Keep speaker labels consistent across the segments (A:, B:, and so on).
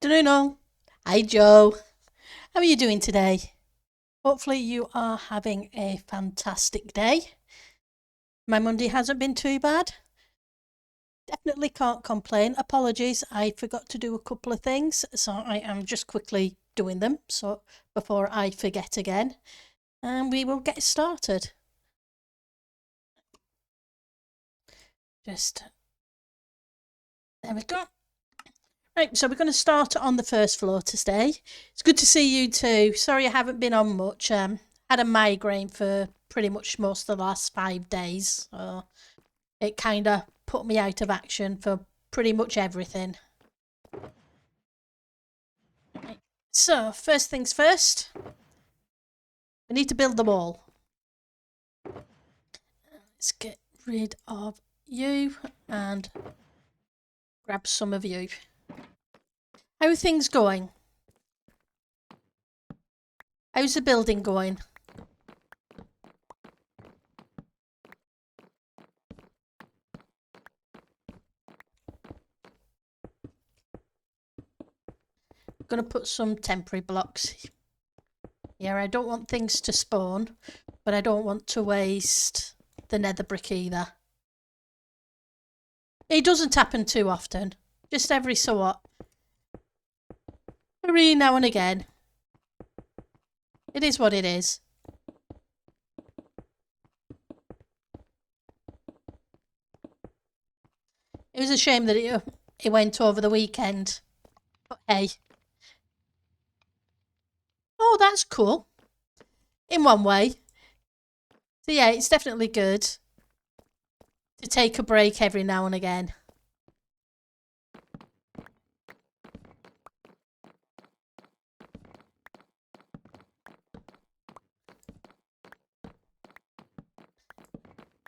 A: Afternoon all. Hi Joe. How are you doing today? Hopefully you are having a fantastic day. My Monday hasn't been too bad. Definitely can't complain. Apologies, I forgot to do a couple of things, so I am just quickly doing them so before I forget again. And we will get started. There we go. Right, so we're going to start on the first floor today. It's good to see you too. Sorry I haven't been on much. Had a migraine for pretty much most of the last 5 days. So it kind of put me out of action for pretty much everything. Right, so first things first, we need to build the wall. Let's get rid of you and grab some of you. How are things going? How's the building going? I'm going to put some temporary blocks. Yeah, I don't want things to spawn, but I don't want to waste the nether brick either. It doesn't happen too often, just every every now and again. It is what it is. It was a shame that it went over the weekend, but hey. Oh, that's cool. In one way. So yeah, it's definitely good to take a break every now and again.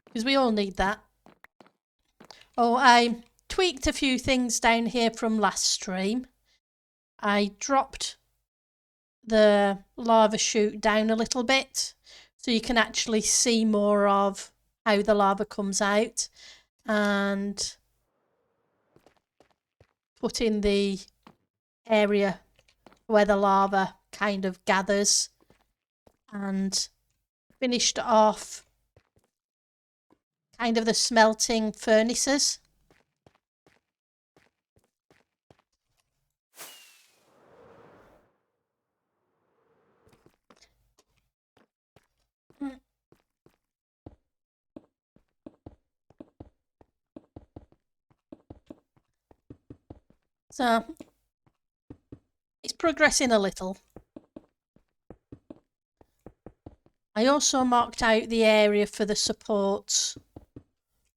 A: Because we all need that. Oh, I tweaked a few things down here from last stream. I dropped the lava chute down a little bit so you can actually see more of how the lava comes out, and put in the area where the lava kind of gathers, and finished off kind of the smelting furnaces. So it's progressing a little. I also marked out the area for the supports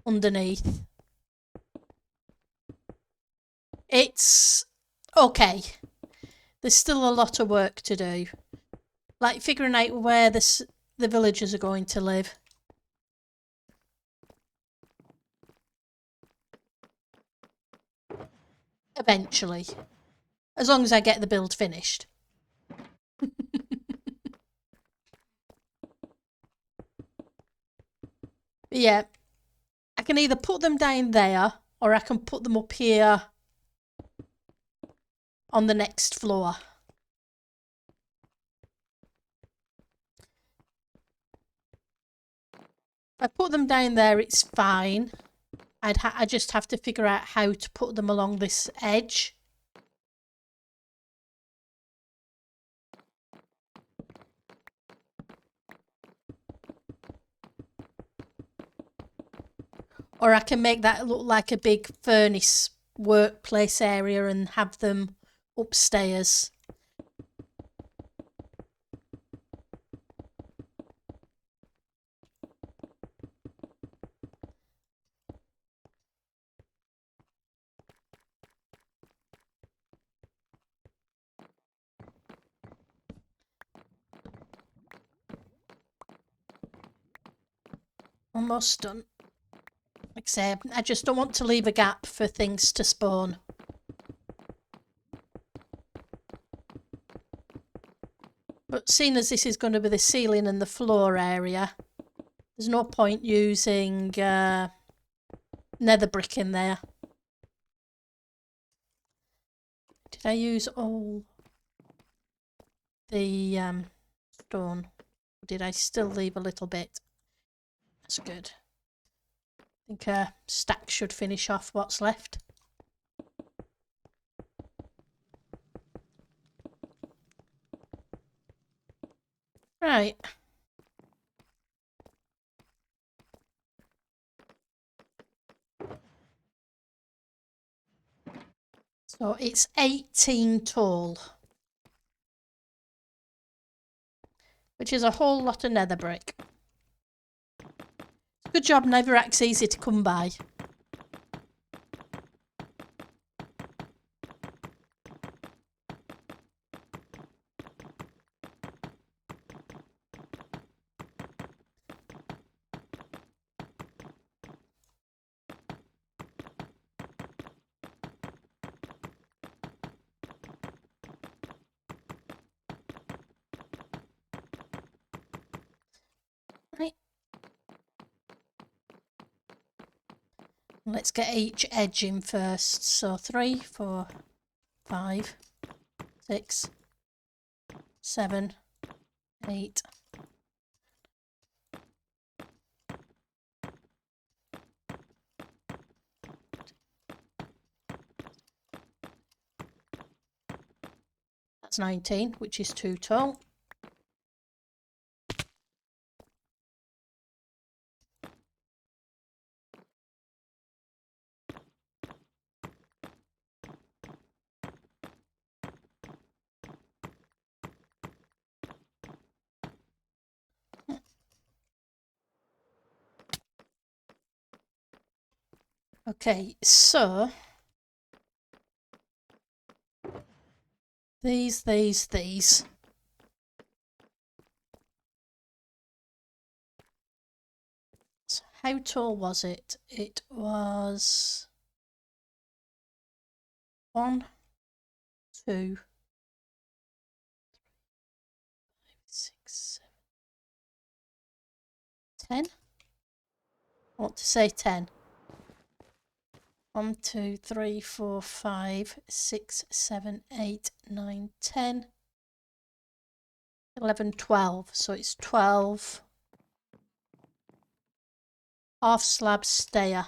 A: underneath. It's okay. There's still a lot of work to do. Like figuring out where the villagers are going to live. Eventually. As long as I get the build finished. Yeah. I can either put them down there, or I can put them up here on the next floor. If I put them down there, it's fine. I just have to figure out how to put them along this edge. Or I can make that look like a big furnace workplace area and have them upstairs. Almost done. Like I say, I just don't want to leave a gap for things to spawn. But seeing as this is going to be the ceiling and the floor area, there's no point using nether brick in there. Did I use all the stone? Or did I still leave a little bit? That's good. I think a stack should finish off what's left. Right. So it's 18 tall, which is a whole lot of nether brick. Good job, netherrack's easy to come by. Right. Let's get each edge in first. So 3, 4, 5, 6, 7, 8. That's 19, which is too tall. Okay, so these. So how tall was it? It was 1, 2, 3, 5, 6, 7, 10. I want to say 10. 1, 2, 3, 4, 5, 6, 7, 8, 9, 10, 11, 12. So it's 12 half slab stair.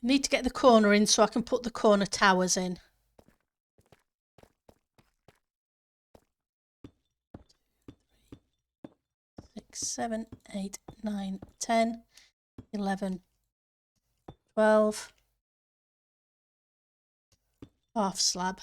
A: Need to get the corner in so I can put the corner towers in. 6, 7, 8, 9, 10, 11, 12. Half slab.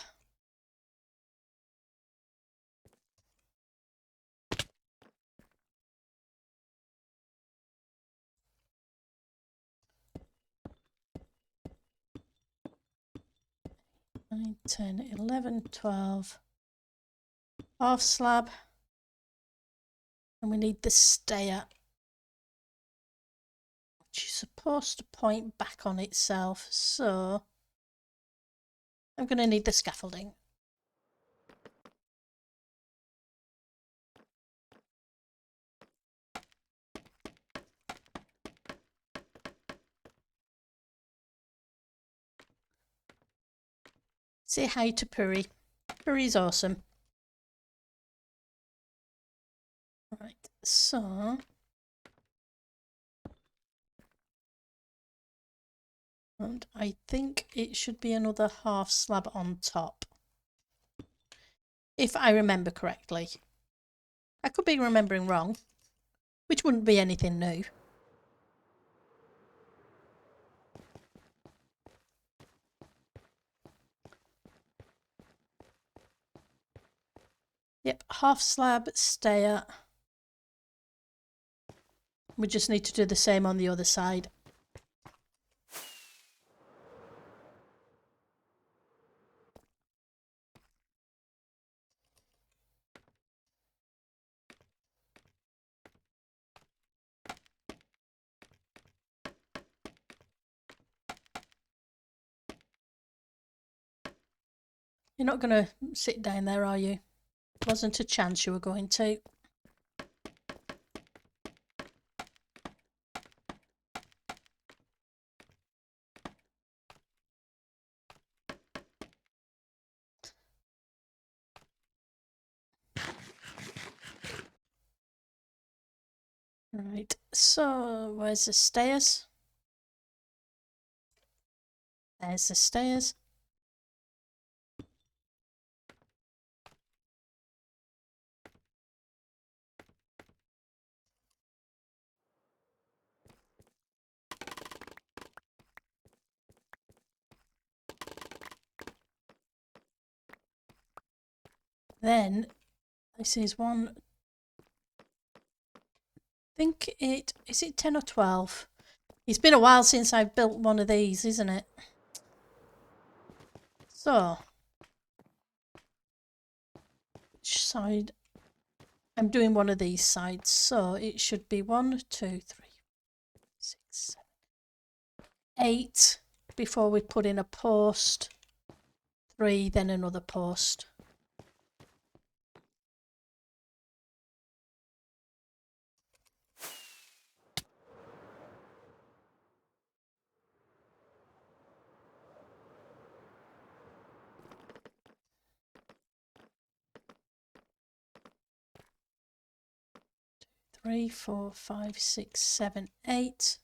A: Nine, 10, 11, 12. Half slab. And we need the stair, which is supposed to point back on itself. So I'm going to need the scaffolding. Say hi to Puri. Puri's awesome. Right, so and I think it should be another half slab on top, if I remember correctly. I could be remembering wrong, which wouldn't be anything new. Yep, half slab stair. We just need to do the same on the other side. You're not going to sit down there, are you? Wasn't a chance you were going to. Right, so where's the stairs? There's the stairs. Then this is one. I think is it 10 or 12? It's been a while since I've built one of these, isn't it? So, which side? I'm doing one of these sides, so it should be 1, 2, 3, 6, 7, 8 before we put in a post. 3, then another post. Three, 4, 5, 6, 7, 8.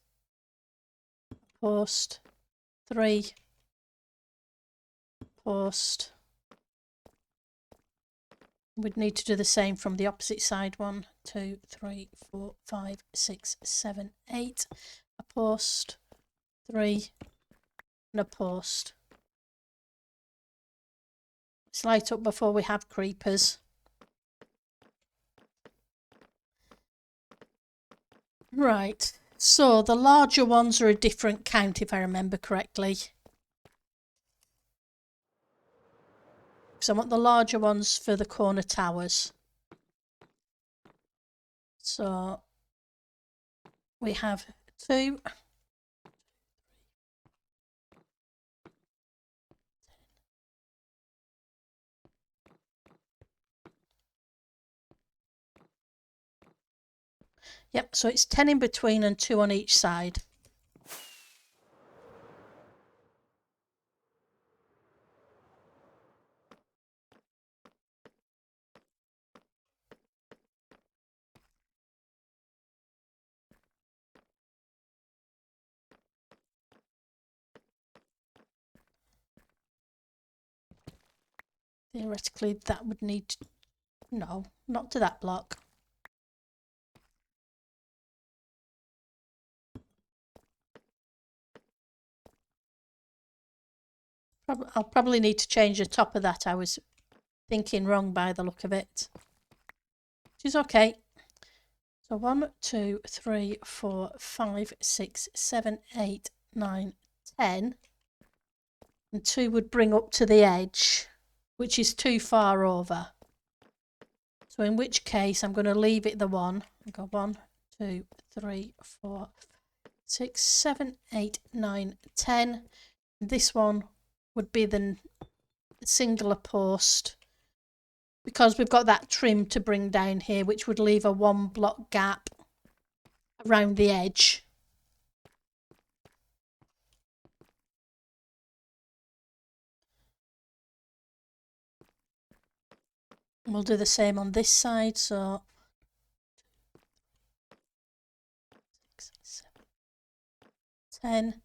A: Post. 3. Post. We'd need to do the same from the opposite side. 1, 2, 3, 4, 5, 6, 7, 8. A post. 3. And a post. Let's light up before we have creepers. Right, so the larger ones are a different count if I remember correctly. So I want the larger ones for the corner towers. So we have 2. Yep, so it's 10 in between and 2 on each side. Theoretically, that would need to... No, not to that block. I'll probably need to change the top of that. I was thinking wrong by the look of it. Which is okay. So 1, 2, 3, 4, 5, 6, 7, 8, 9, 10. And 2 would bring up to the edge, which is too far over. So in which case I'm going to leave it the 1. I'll go 1, 2, 3, 4, 6, 7, 8, 9, 10. This one would be the singular post because we've got that trim to bring down here, which would leave a 1 block gap around the edge. And we'll do the same on this side. So 6, 7, 10.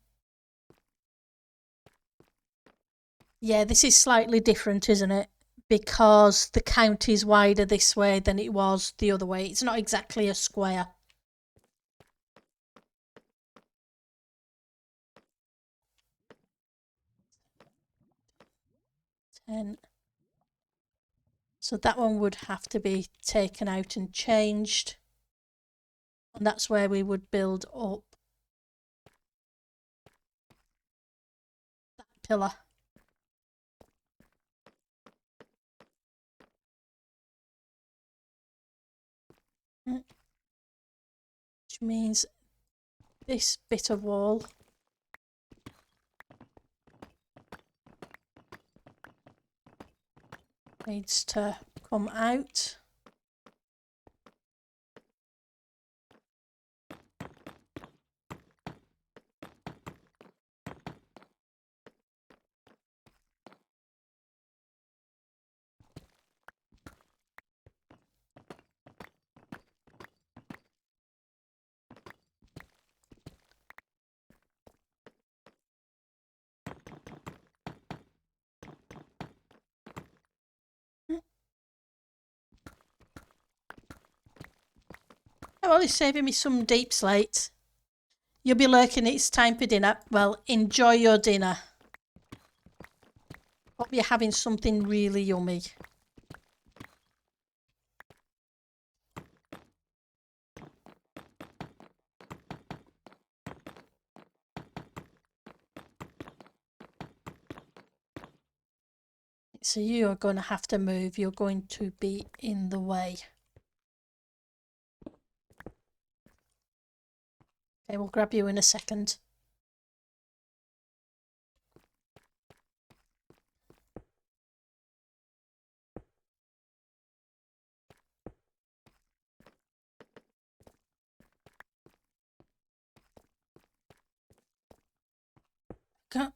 A: Yeah, this is slightly different, isn't it? Because the count is wider this way than it was the other way. It's not exactly a square. So that one would have to be taken out and changed. And that's where we would build up that pillar. Which means this bit of wall needs to come out. Oh, well, he's saving me some deep slate. You'll be lurking, it's time for dinner. Well, enjoy your dinner. Hope you're having something really yummy. So you are going to have to move. You're going to be in the way. Okay, we'll grab you in a second. Go.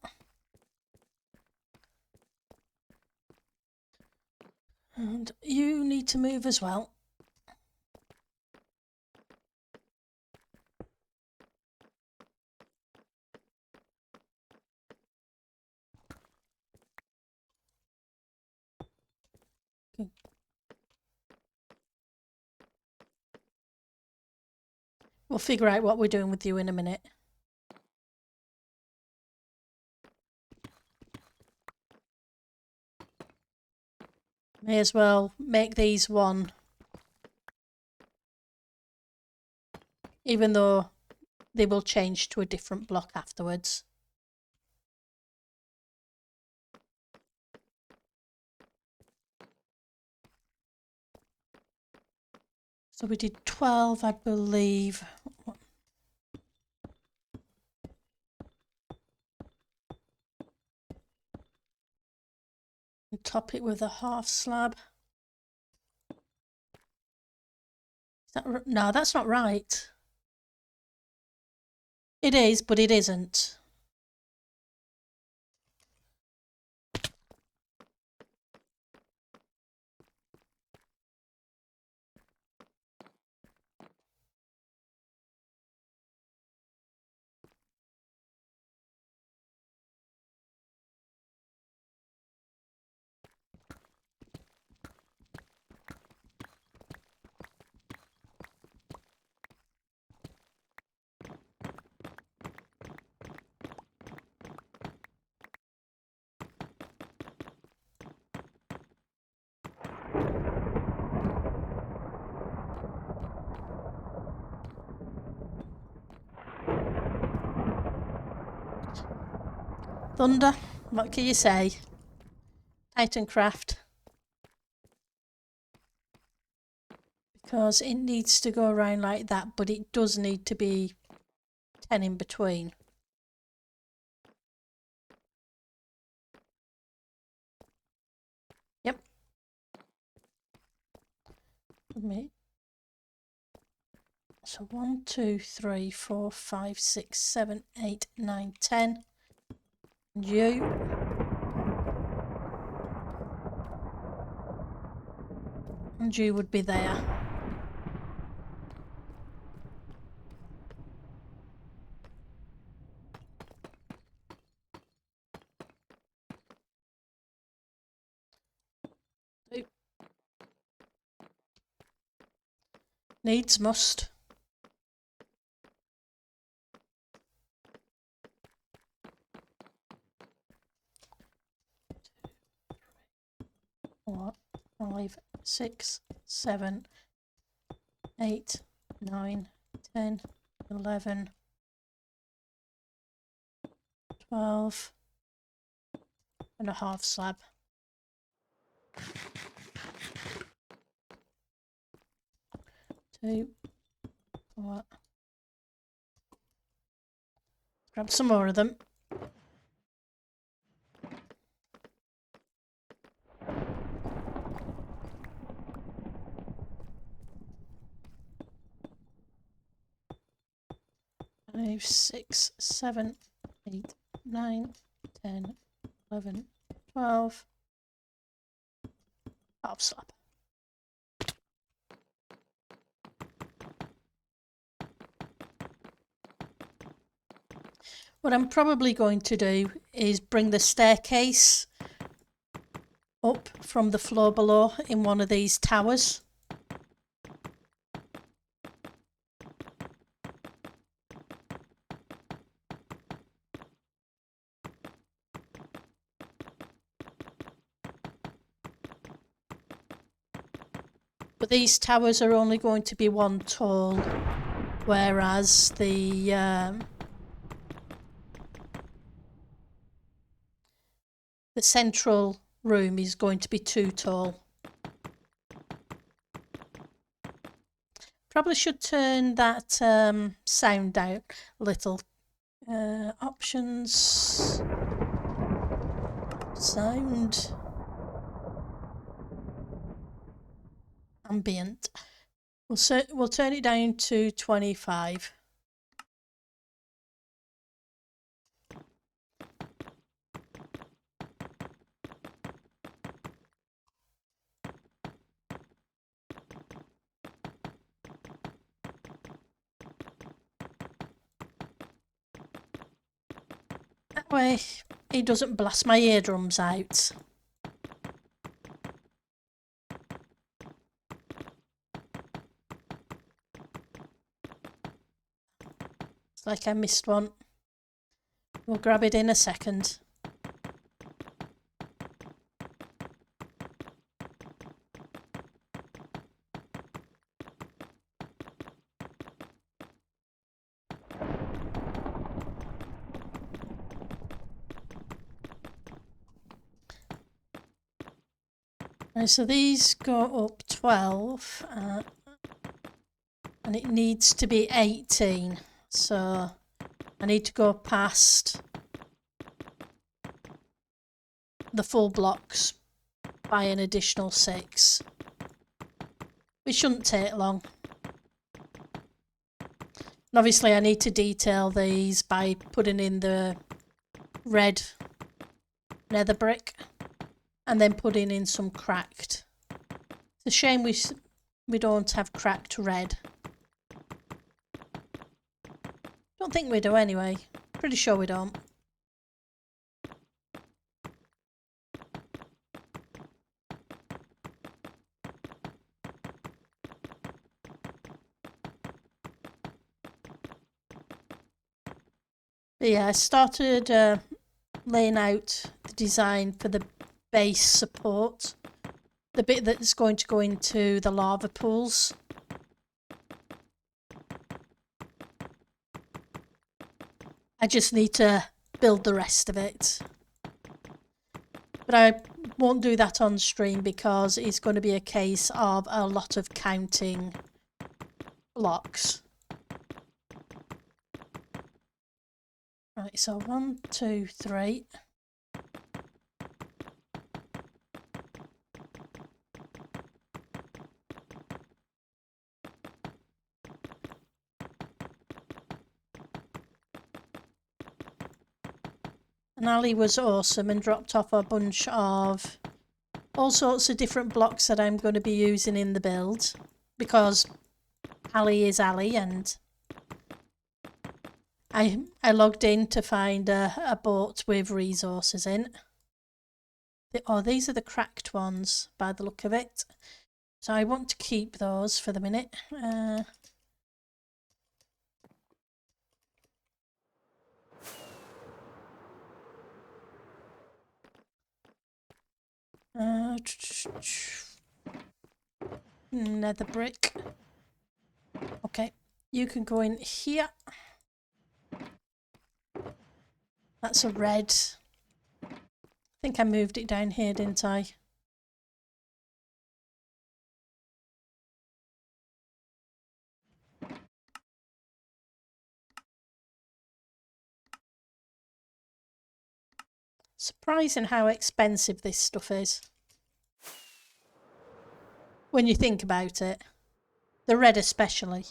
A: And you need to move as well. Okay. We'll figure out what we're doing with you in a minute. May as well make these one. Even though they will change to a different block afterwards. So we did 12, I believe. And top it with a half slab. Is that, no, that's not right. It is, but it isn't. Thunder, what can you say? Titancraft. Because it needs to go around like that, but it does need to be 10 in between. Yep. Me. So 1, 2, 3, 4, 5, 6, 7, 8, 9, 10. And you. And you would be there. Needs must. Four, 5, 6, 7, 8, 9, 10, 11, 12, and a half slab. Two, four. Grab some more of them. 5, 6, 7, 8, 9, 10, 11, 12. Half slab. What I'm probably going to do is bring the staircase up from the floor below in one of these towers. But these towers are only going to be one tall, whereas the central room is going to be 2 tall. Probably should turn that sound down a little. Options, sound, ambient. We'll turn it down to 25. That way it doesn't blast my eardrums out. It's like I missed one. We'll grab it in a second. Right, so these go up 12 and it needs to be 18. So I need to go past the full blocks by an additional 6. Which shouldn't take long. And obviously I need to detail these by putting in the red nether brick and then putting in some cracked. It's a shame we don't have cracked red. Don't think we do anyway. Pretty sure we don't. But yeah, I started laying out the design for the base support. The bit that's going to go into the lava pools. I just need to build the rest of it. But I won't do that on stream because it's going to be a case of a lot of counting blocks. Right, so 1, 2, 3. And Ali was awesome and dropped off a bunch of all sorts of different blocks that I'm going to be using in the build. Because Ali is Ali, and I logged in to find a boat with resources in. Oh, these are the cracked ones by the look of it. So I want to keep those for the minute. Nether brick. Okay, you can go in here. That's a red. I think I moved it down here, didn't I? Surprising how expensive this stuff is. When you think about it. The red especially.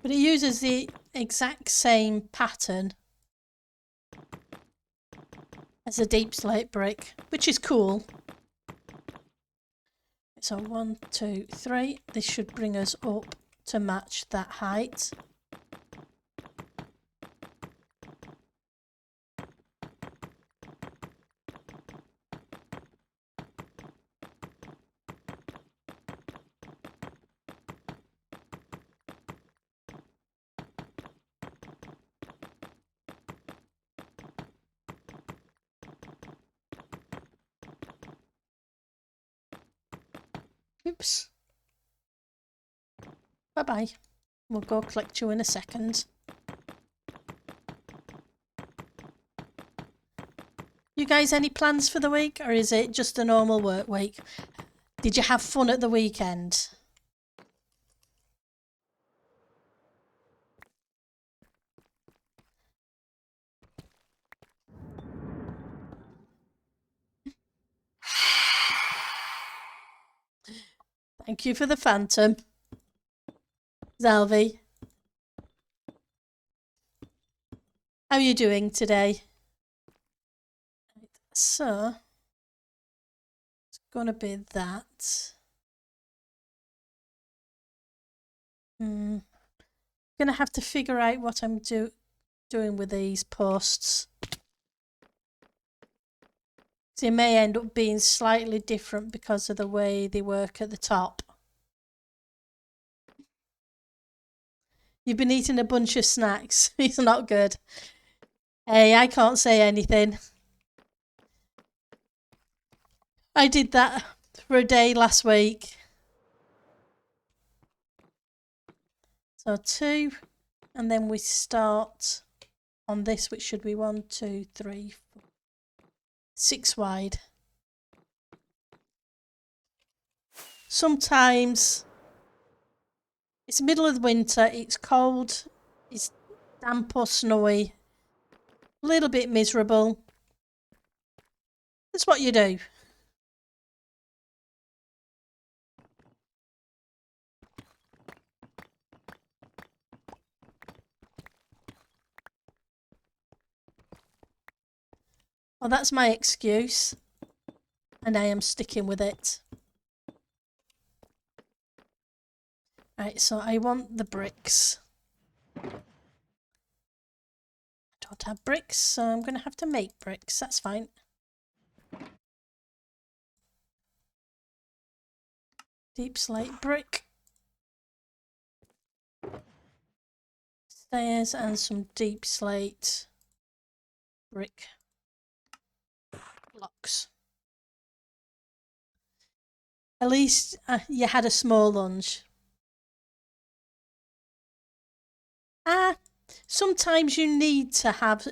A: But it uses the exact same pattern as a deep slate brick, which is cool. So 1, 2, 3. This should bring us up to match that height. Oops. Bye-bye. We'll go collect you in a second. You guys, any plans for the week, or is it just a normal work week? Did you have fun at the weekend? Thank you for the phantom, Zalvi. How are you doing today? So, it's going to be that. I'm going to have to figure out what I'm doing with these posts. They may end up being slightly different because of the way they work at the top. You've been eating a bunch of snacks. It's not good. Hey, I can't say anything. I did that for a day last week. So 2, and then we start on this, which should be 1, 2, 3, 4, 6 wide. Sometimes it's the middle of the winter, it's cold, it's damp or snowy, a little bit miserable. That's what you do. Well, that's my excuse, and I am sticking with it. Right, so I want the bricks. I don't have bricks, so I'm going to have to make bricks. That's fine. Deep slate brick. Stairs and some deep slate brick blocks. At least you had a small lunch. Sometimes you need to have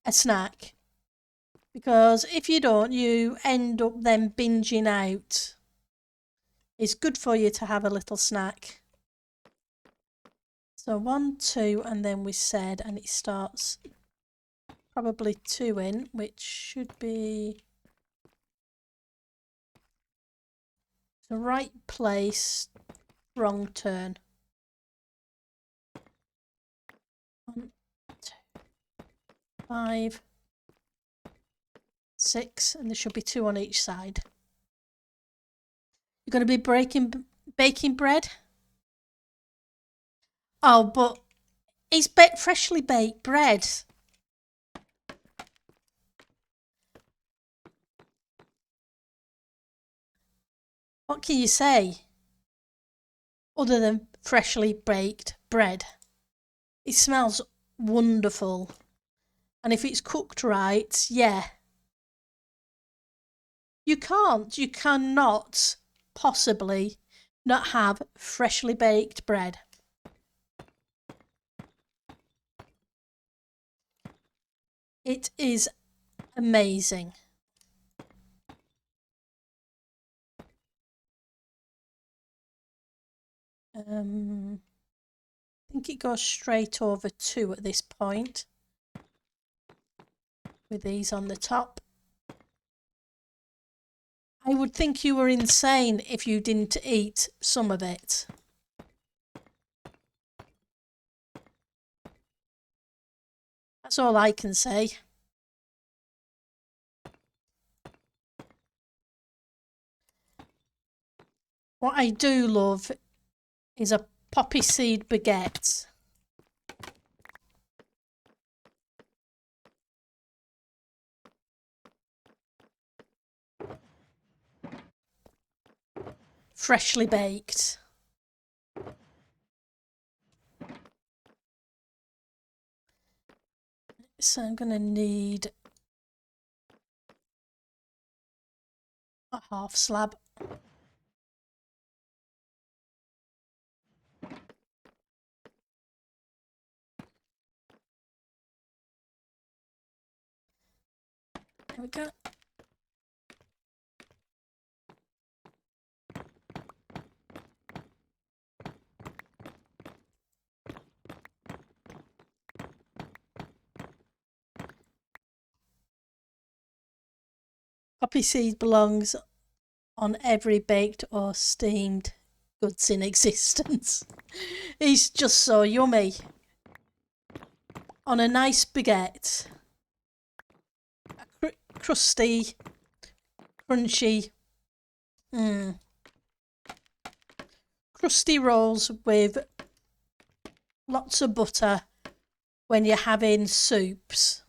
A: a snack, because if you don't, you end up then binging out. It's good for you to have a little snack. So 1, 2, and then we said, and it starts probably 2 in, which should be the right place, wrong turn. 1, 2, 5, 6, and there should be 2 on each side. You're going to be baking bread? Oh, but it's freshly baked bread. What can you say other than freshly baked bread? It smells wonderful. And if it's cooked right, yeah. You cannot possibly not have freshly baked bread. It is amazing. I think it goes straight over 2 at this point, with these on the top. I would think you were insane if you didn't eat some of it. That's all I can say. What I do love is a poppy seed baguette. Freshly baked. So I'm going to need a half slab. There we go. Poppy seed belongs on every baked or steamed goods in existence. It's just so yummy. On a nice baguette. Crusty, crunchy, crusty rolls with lots of butter when you're having soups.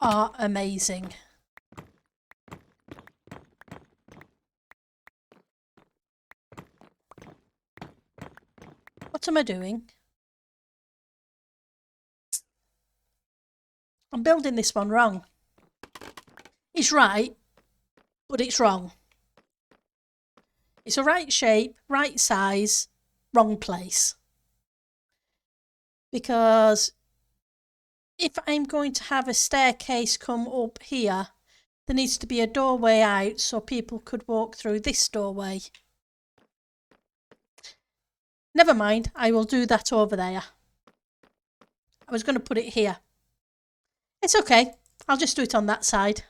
A: Are amazing. What am I doing? I'm building this one wrong. It's right, but it's wrong. It's a right shape, right size, wrong place. Because if I'm going to have a staircase come up here, there needs to be a doorway out so people could walk through this doorway. Never mind, I will do that over there. I was going to put it here. It's okay, I'll just do it on that side.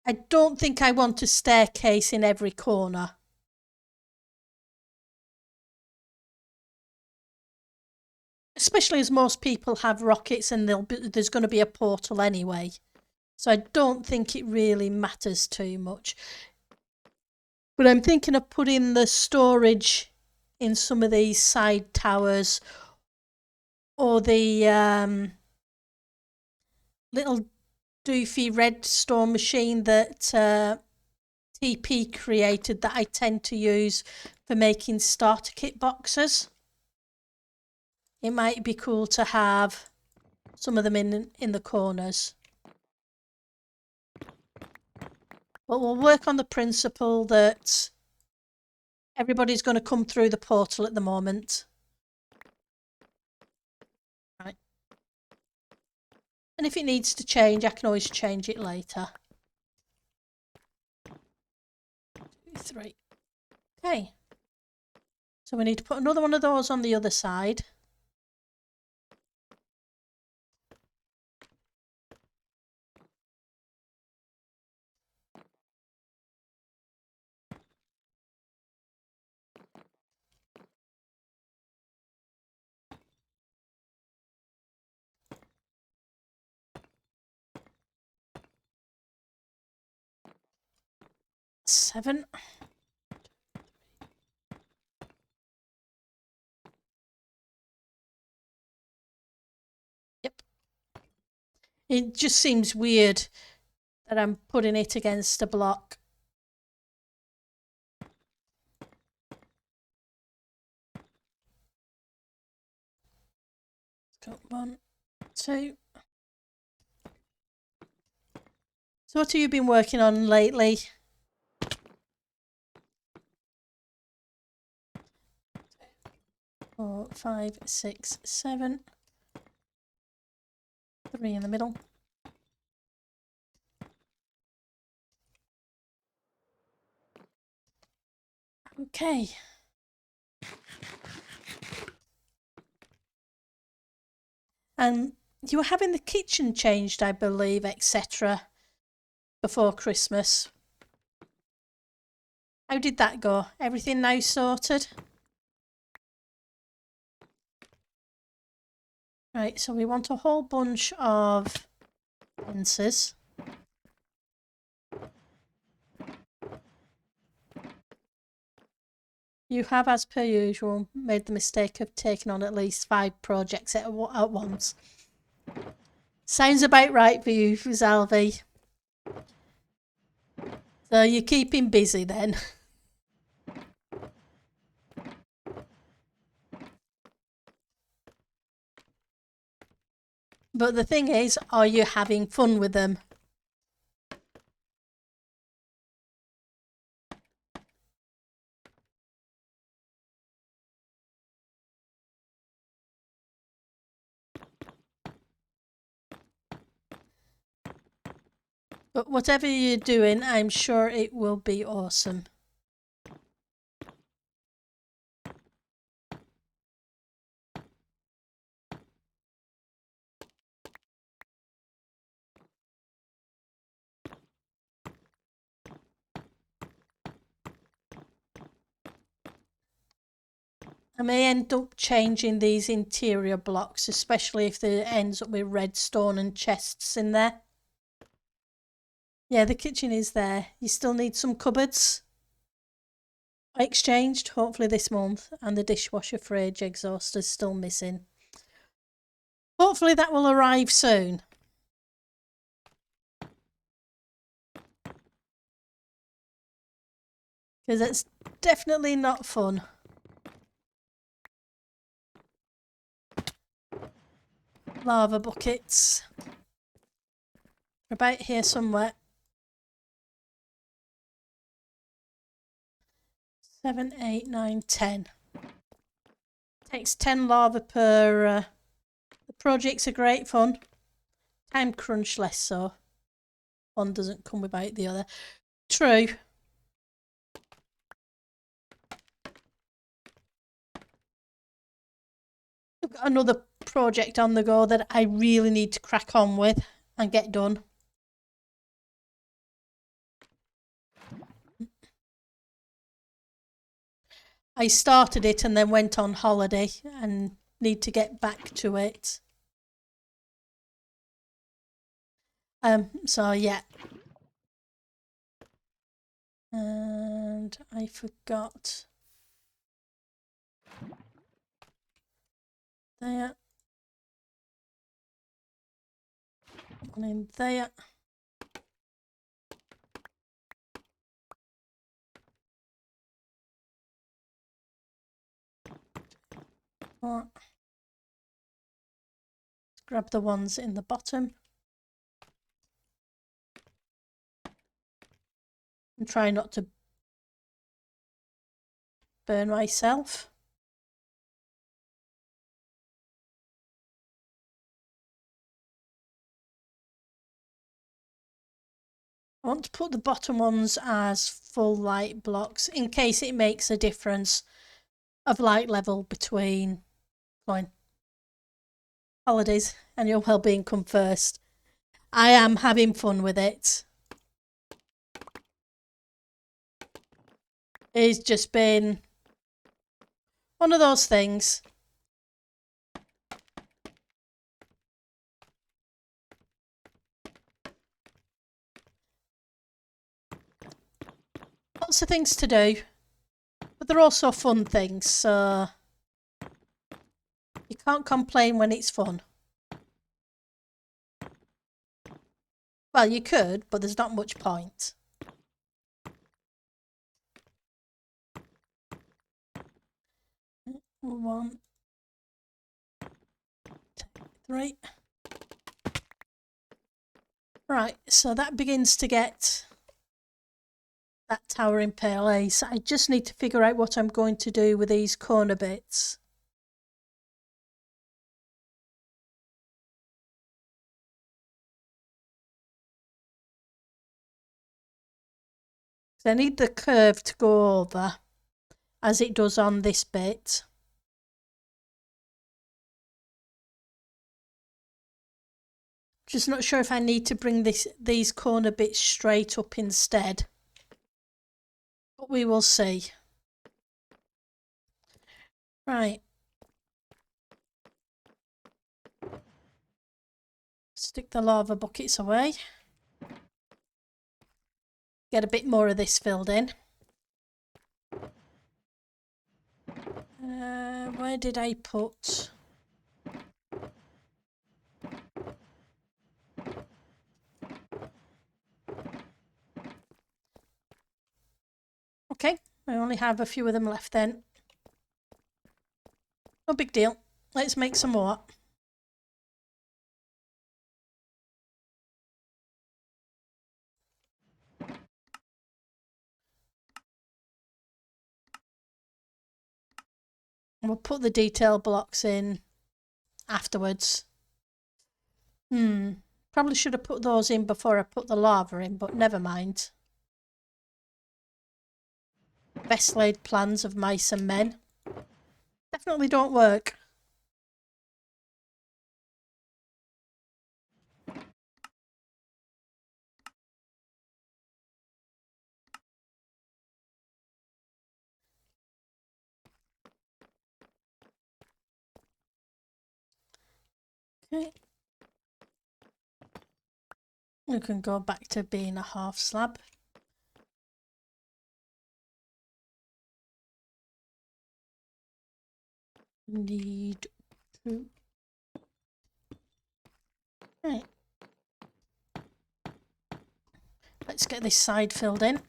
A: I don't think I want a staircase in every corner. Especially as most people have rockets and there's going to be a portal anyway. So I don't think it really matters too much. But I'm thinking of putting the storage in some of these side towers, or the little doofy redstone machine that TP created that I tend to use for making starter kit boxes. It might be cool to have some of them in the corners. But we'll work on the principle that everybody's going to come through the portal at the moment. Right. And if it needs to change, I can always change it later. 2, 3. Okay. So we need to put another one of those on the other side. Seven. Yep. It just seems weird that I'm putting it against a block. Got 1, 2. So what have you been working on lately? 4, 5, 6, 7. 3 in the middle. Okay. And you were having the kitchen changed, I believe, etc. before Christmas. How did that go? Everything now sorted? Right, so we want a whole bunch of fences. You have, as per usual, made the mistake of taking on at least 5 projects at once. Sounds about right for you, Zalvi. So you're keeping busy then. But the thing is, are you having fun with them? But whatever you're doing, I'm sure it will be awesome. I may end up changing these interior blocks, especially if there ends up with redstone and chests in there. Yeah, the kitchen is there. You still need some cupboards. I exchanged, hopefully this month, and the dishwasher fridge exhaust is still missing. Hopefully that will arrive soon. Because it's definitely not fun. Lava buckets. About here somewhere. 7, 8, 9, 10. Takes 10 lava per... the projects are great fun. Time crunch less so. One doesn't come without the other. True. I've got another project on the go that I really need to crack on with and get done. I started it and then went on holiday and need to get back to it. So yeah. And I forgot. There. One in there. Let's grab the ones in the bottom. And try not to burn myself. I want to put the bottom ones as full light blocks in case it makes a difference of light level between holidays and your well-being come first. I am having fun with it. It's just been one of those things. Lots of things to do, but they're also fun things, so you can't complain when it's fun. Well, you could, but there's not much point. One, two, three. Right, so that begins to get that tower in place. I just need to figure out what I'm going to do with these corner bits. I need the curve to go over. as it does on this bit. Just not sure if I need to bring these corner bits straight up instead, but we will see. Right. Stick the lava buckets away. Get a bit more of this filled in. Where did I put... Okay, I only have a few of them left then. No big deal. Let's make some more. We'll put the detail blocks in afterwards. Probably should have put those in before I put the lava in, but never mind. Best laid plans of mice and men definitely don't work. Okay. We can go back to being a half slab. Need to... Right. Let's get this side filled in.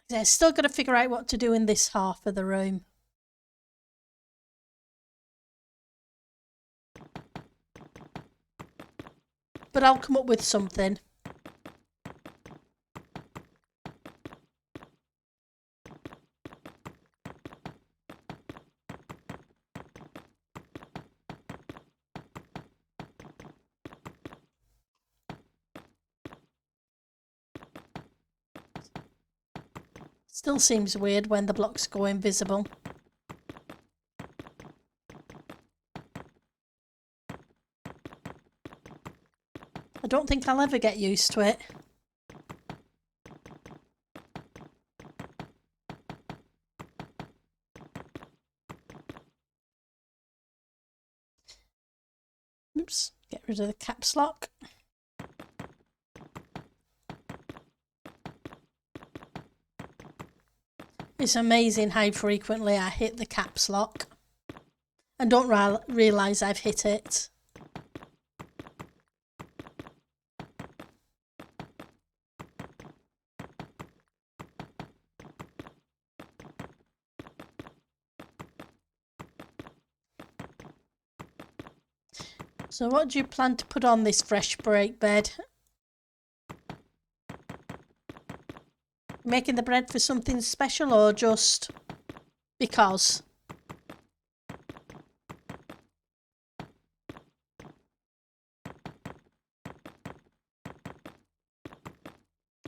A: Yeah, still got to figure out what to do in this half of the room. But I'll come up with something. Still seems weird when the blocks go invisible. I don't think I'll ever get used to it. Oops, get rid of the caps lock. It's amazing how frequently I hit the caps lock and don't realise I've hit it. So what do you plan to put on this fresh break bed? Making the bread for something special or just because?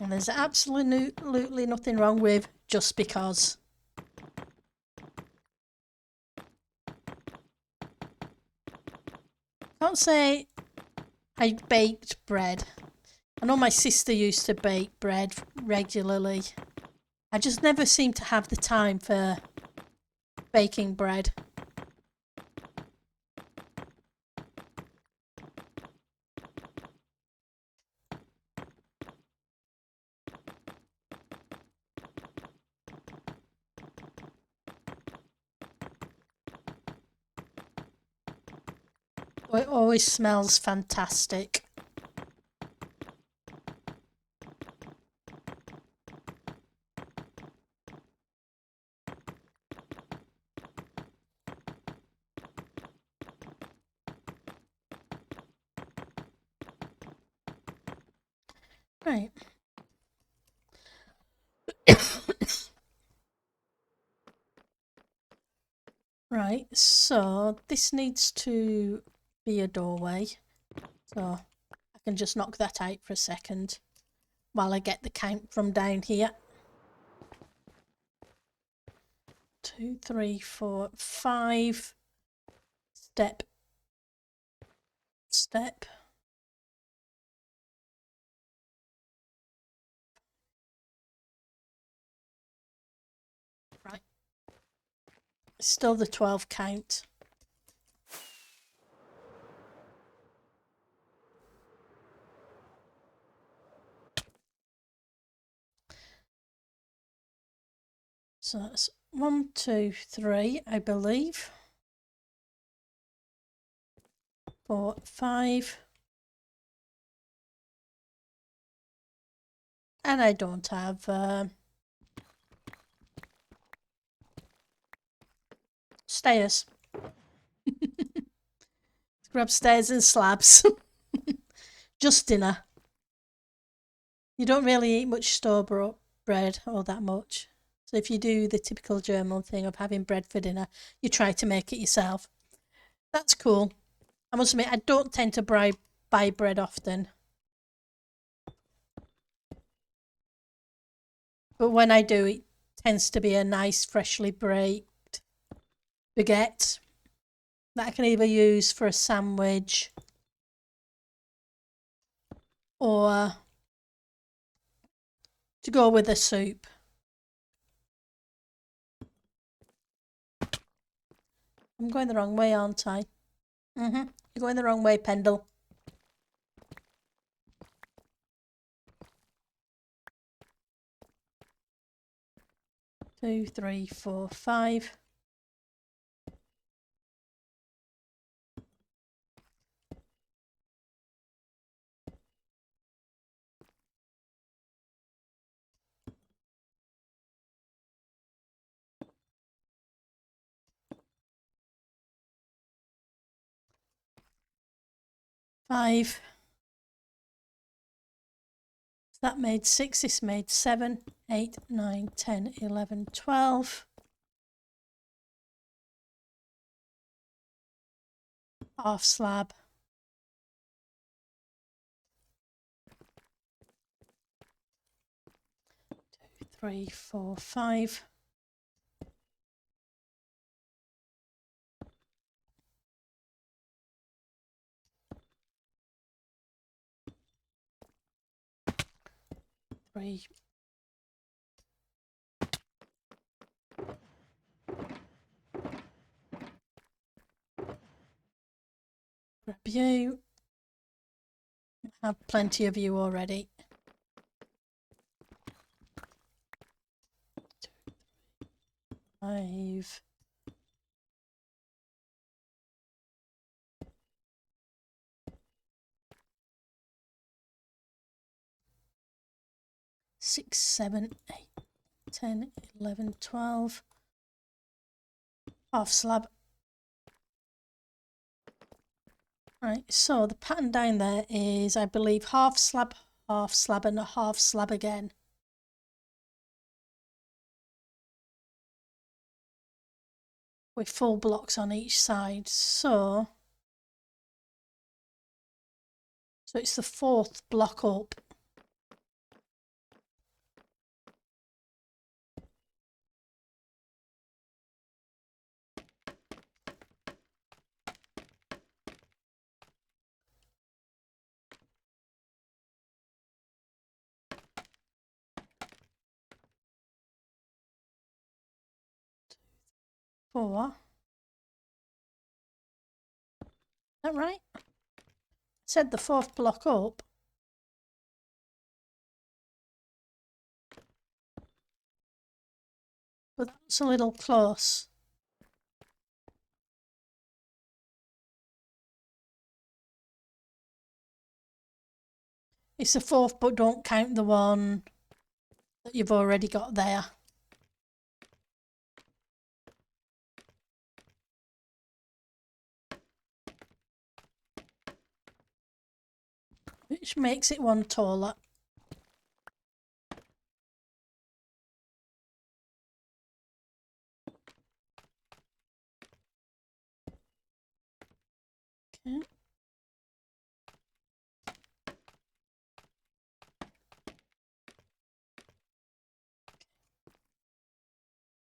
A: And there's absolutely nothing wrong with just because. Can't say I baked bread. I know my sister used to bake bread regularly. I just never seem to have the time for baking bread. It always smells fantastic. Right. Right, so this needs to be a doorway. So can just knock that out for a second while I get the count from down here. 2, 3, 4, 5. Step. Step. Right. Still the 12 count. So that's 1, 2, 3, I believe. 4, 5. And I don't have stairs. Grab stairs and slabs. Just dinner. You don't really eat much store-bought bread or that much. So if you do the typical German thing of having bread for dinner, you try to make it yourself. That's cool. I must admit, I don't tend to buy bread often. But when I do, it tends to be a nice, freshly baked baguette that I can either use for a sandwich or to go with a soup. I'm going the wrong way, aren't I? You're going the wrong way, Pendle. Two, 3, 4, 5. Five. So that made 6. This made 7, 8, 9, 10, 11, 12. Half slab. 2, 3, 4, 5. Three. Grab you. Have plenty of you already. 2, 3, 5. Six, 7, 8, 10, 11, 12. Half slab. Right, so the pattern down there is, I believe, half slab, and a half slab again. With full blocks on each side. So it's the 4th block up. Four. Is that right? I said the 4th block up. But that's a little close. It's the 4th, but don't count the one that you've already got there. Which makes it one taller. Okay.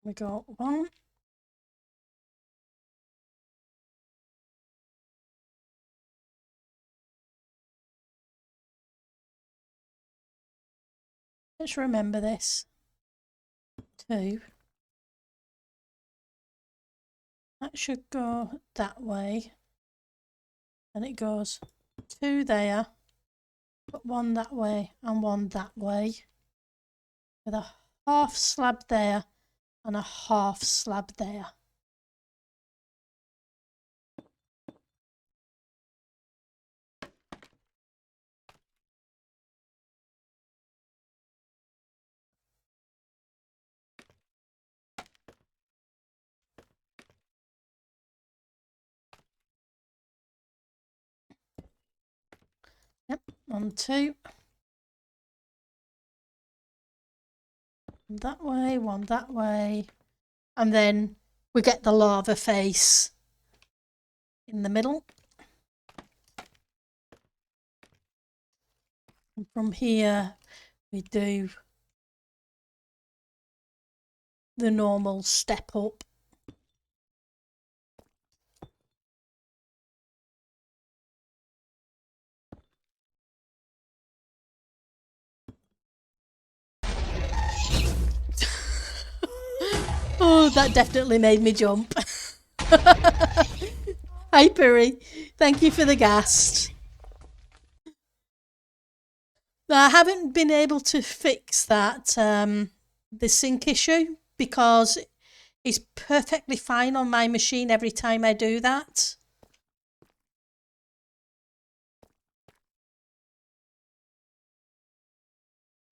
A: We got one. Let's remember this. 2. That should go that way. And it goes 2 there, put 1 that way and 1 that way. With a half slab there and a half slab there. Yep, 1, 2. That way, 1 that way. And then we get the lava face in the middle. And from here, we do the normal step up. Oh, that definitely made me jump. Hi, Piri. Thank you for the ghast. I haven't been able to fix that, the sync issue, because it's perfectly fine on my machine every time I do that.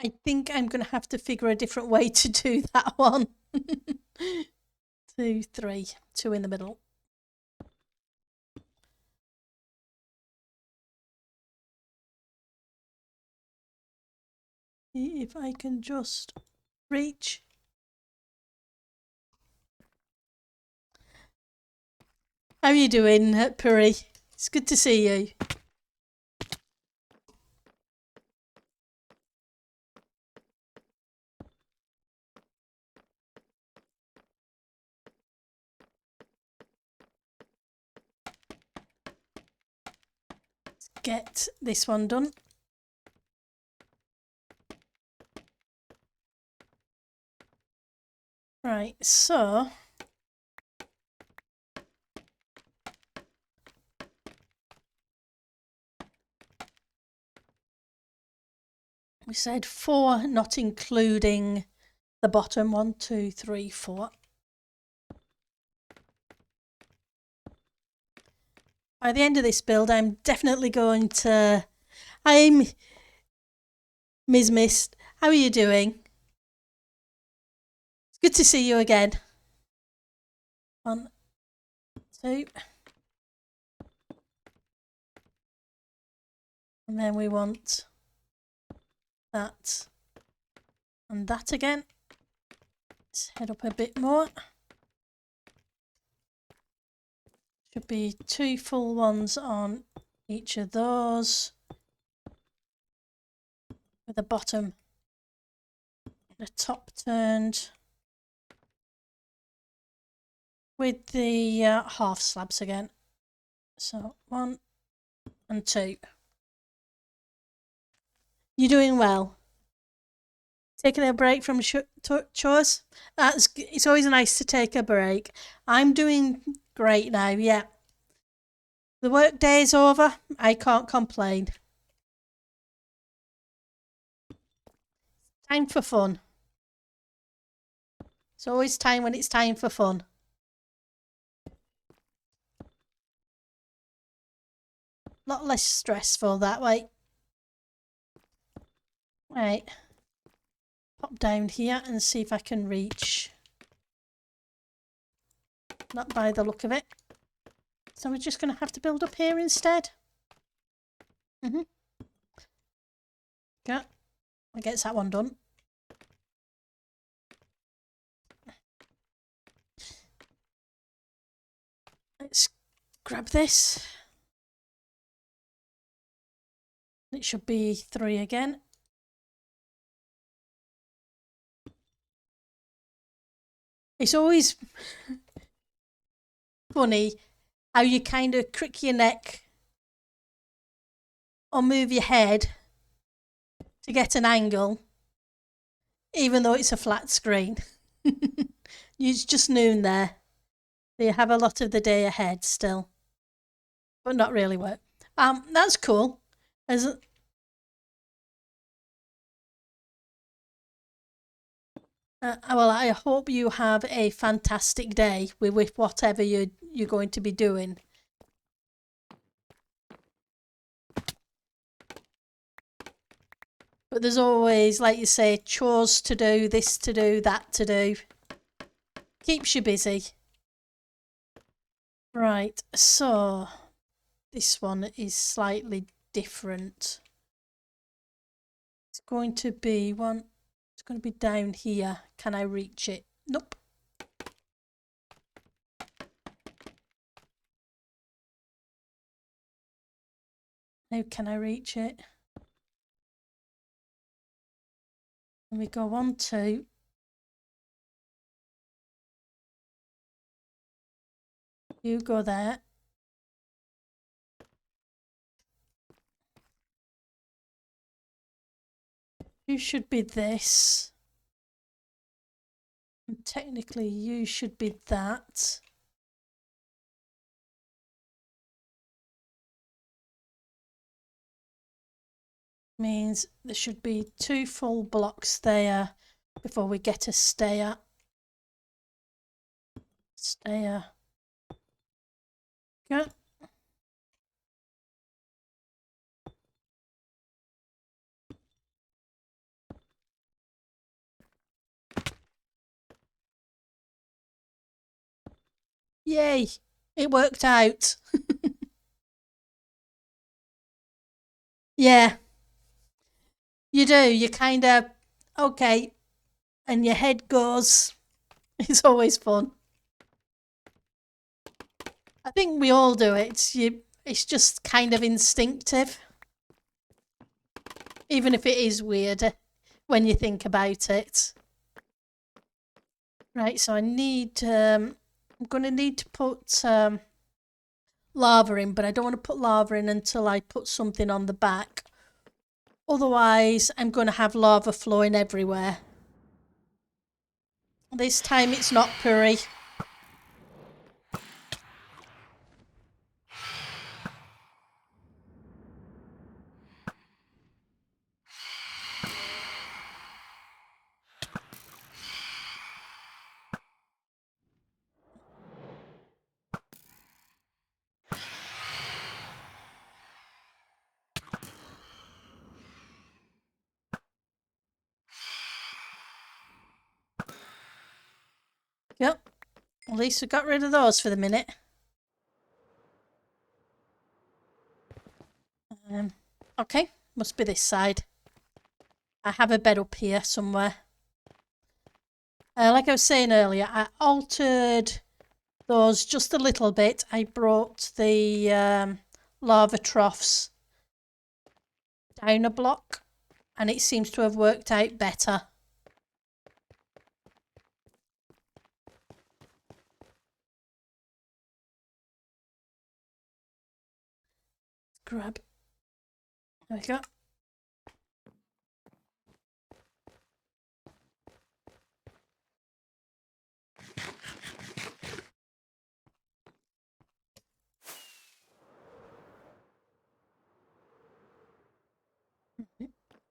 A: I think I'm going to have to figure a different way to do that one. 2, 3, 2 in the middle. See if I can just reach. How are you doing, Puri? It's good to see you. Let's get this one done. Right, so we said 4, not including the bottom. 1, 2, 3, 4. By the end of this build, I'm definitely going to... I'm Ms. Mist. How are you doing? It's good to see you again. 1, 2. And then we want that and that again. Let's head up a bit more. Should be 2 full ones on each of those, with the bottom and the top turned, with the half slabs again. So 1 and 2. You're doing well. Taking a break from chores? It's always nice to take a break. I'm doing great now, yeah. The work day is over. I can't complain. Time for fun. It's always time when it's time for fun. A lot less stressful that way. Right. Pop down here and see if I can reach. Not by the look of it. So we're just going to have to build up here instead. Yeah. That gets that one done. Let's grab this. It should be 3 again. It's always funny how you kind of crick your neck or move your head to get an angle, even though it's a flat screen. It's just noon there. You have a lot of the day ahead still, but not really work. That's cool. Well, I hope you have a fantastic day with whatever you're going to be doing. But there's always, like you say, chores to do, this to do, that to do. Keeps you busy. Right, so this one is slightly different. It's going to be it's going to be down here. Can I reach it? Nope. Now can I reach it? And we go 1, 2. You go there. You should be this. And technically you should be that. Means there should be 2 full blocks there before we get a stair. Stair. Yeah. Yay! It worked out. Yeah. You do. You kind of, okay, and your head goes. It's always fun. I think we all do it. It's just kind of instinctive, even if it is weird when you think about it. Right, so I need. I'm going to need to put lava in, but I don't want to put lava in until I put something on the back. Otherwise, I'm going to have lava flowing everywhere. This time it's not purry. Yep. At least we got rid of those for the minute. Okay, must be this side. I have a bed up here somewhere. Like I was saying earlier, I altered those just a little bit. I brought the lava troughs down a block and it seems to have worked out better. Grab. There we go.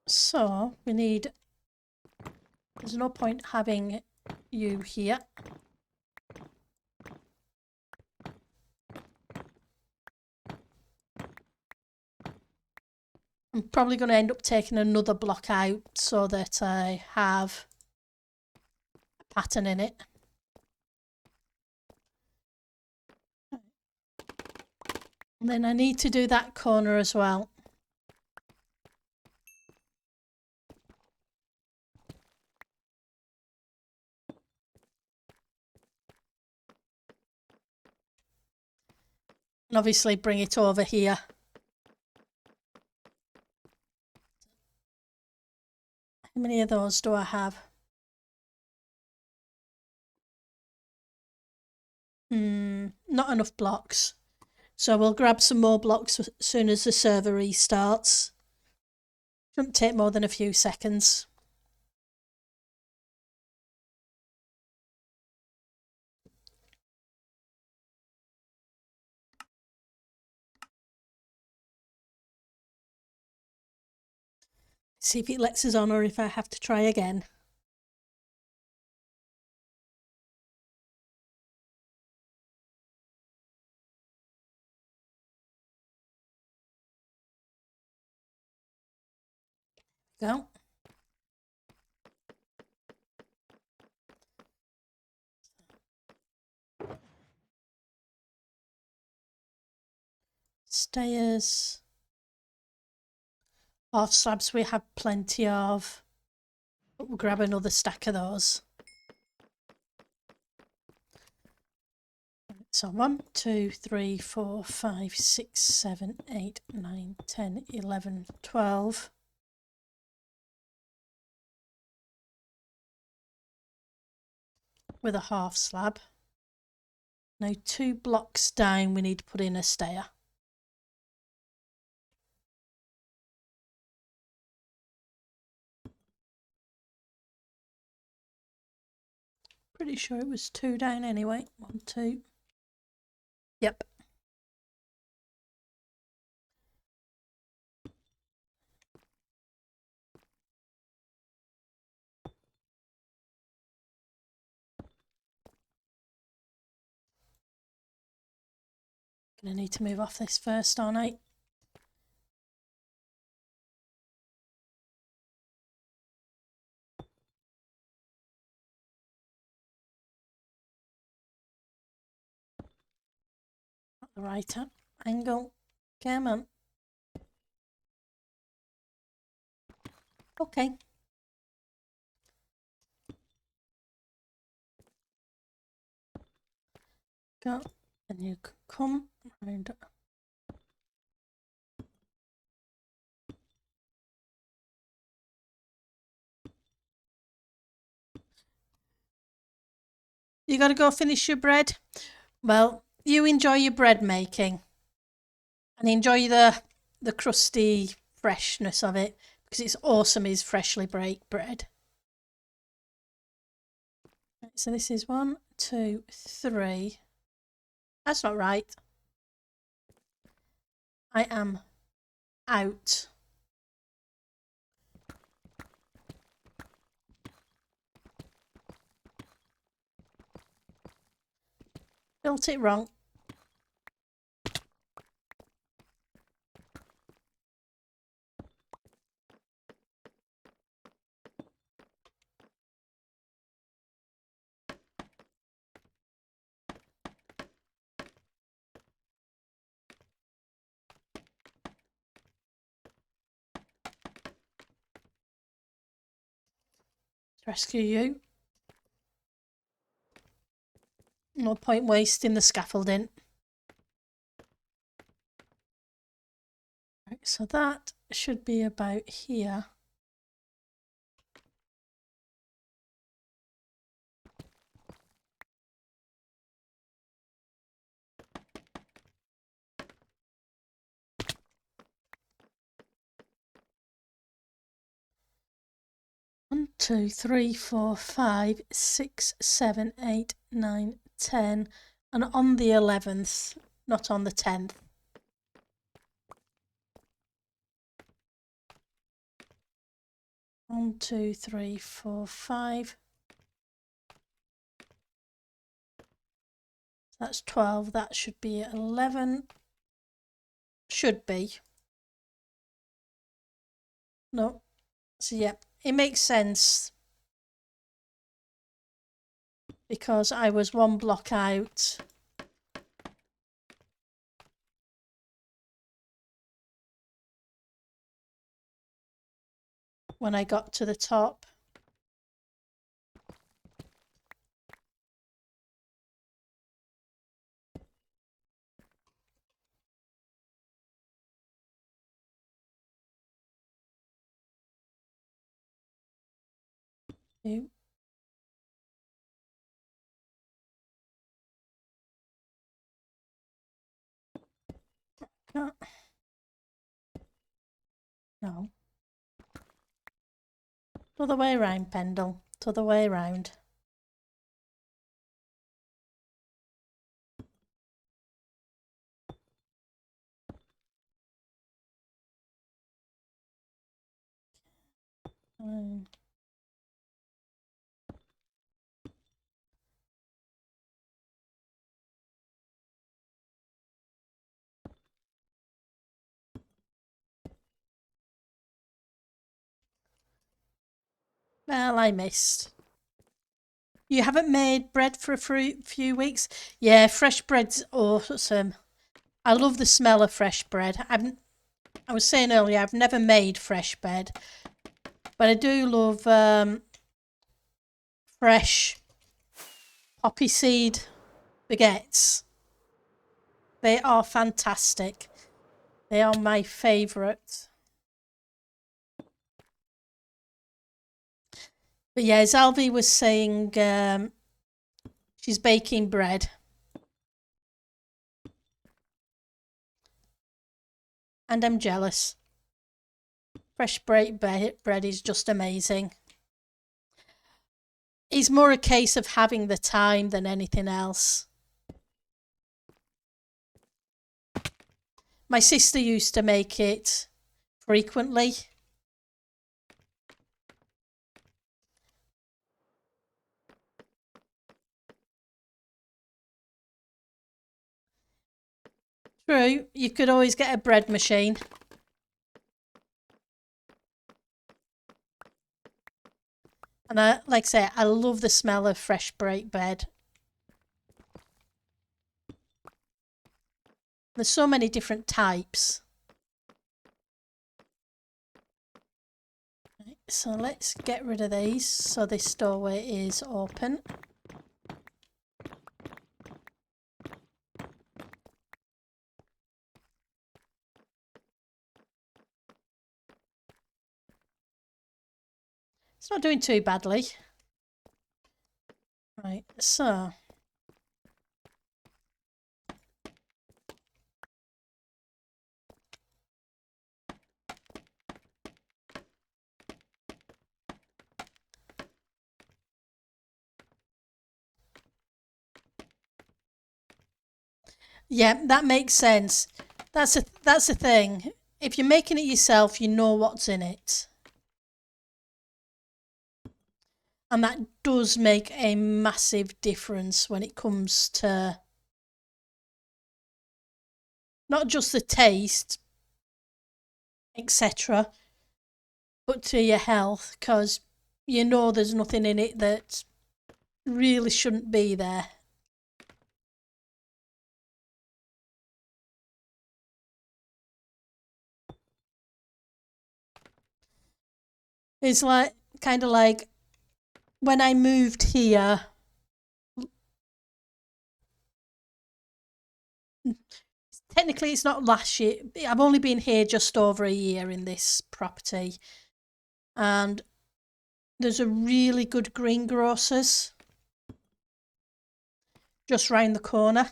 A: So we need, there's no point having you here. I'm probably going to end up taking another block out so that I have a pattern in it. And then I need to do that corner as well. And obviously bring it over here. How many of those do I have? Not enough blocks. So we'll grab some more blocks as soon as the server restarts. Shouldn't take more than a few seconds. See if it lets us on or if I have to try again. Go. Stairs. Half slabs we have plenty of. But we'll grab another stack of those. So 1, 2, 3, 4, 5, 6, 7, 8, 9, 10, 11, 12. With a half slab. Now 2 blocks down we need to put in a stair. Pretty sure it was 2 down anyway. 1, 2. Yep. Gonna need to move off this first, aren't I? At the right angle. Come on. Okay. Go. And you can come around. You got to go finish your bread? Well, you enjoy your bread making and enjoy the crusty freshness of it, because it's awesome is freshly baked bread. Right, so this is 1, 2, 3. That's not right. I am out. Built it wrong. Rescue you. No point wasting the scaffolding. Right, so that should be about here. One, 2, 3, 4, 5, 6, 7, 8, 9, 10, and on the 11th, not on the 10th. One, 2, 3, 4, 5. That's 12. That should be 11. Should be. No. So yeah, it makes sense, because I was 1 block out. When I got to the top. Two. Oh. No. Other way round, Pendle. Other way round. Well, I missed. You haven't made bread for a few weeks? Yeah, fresh bread's awesome. I love the smell of fresh bread. I was saying earlier, I've never made fresh bread, but I do love fresh poppy seed baguettes. They are fantastic. They are my favourite. But yeah, as Alvi was saying, she's baking bread. And I'm jealous. Fresh bread is just amazing. It's more a case of having the time than anything else. My sister used to make it frequently. True, you could always get a bread machine. And like I say, I love the smell of fresh baked bread. There's so many different types. Right, so let's get rid of these so this doorway is open. It's not doing too badly. Right, so yeah, that makes sense. That's the thing. If you're making it yourself, you know what's in it. And that does make a massive difference when it comes to not just the taste, etc., but to your health, because you know there's nothing in it that really shouldn't be there. It's like kind of like when I moved here. Technically, it's not last year. I've only been here just over a year in this property, and there's a really good greengrocers just round the corner,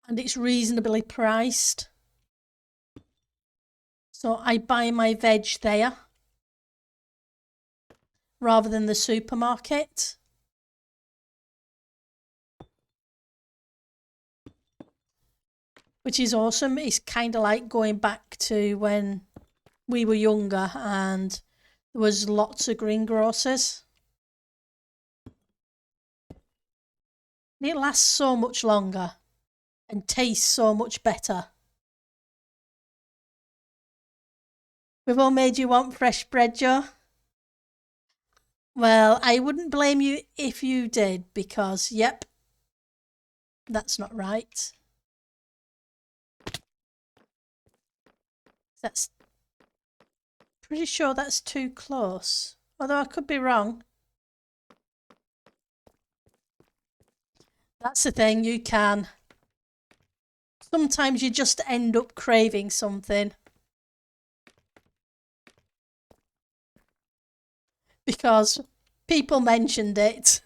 A: and it's reasonably priced. So I buy my veg there rather than the supermarket. Which is awesome. It's kind of like going back to when we were younger and there was lots of greengrocers. It lasts so much longer and tastes so much better. We've all made you want fresh bread, Joe? Well, I wouldn't blame you if you did because, yep, that's not right. That's pretty sure that's too close, although I could be wrong. That's the thing, you can. Sometimes you just end up craving something. Because people mentioned it.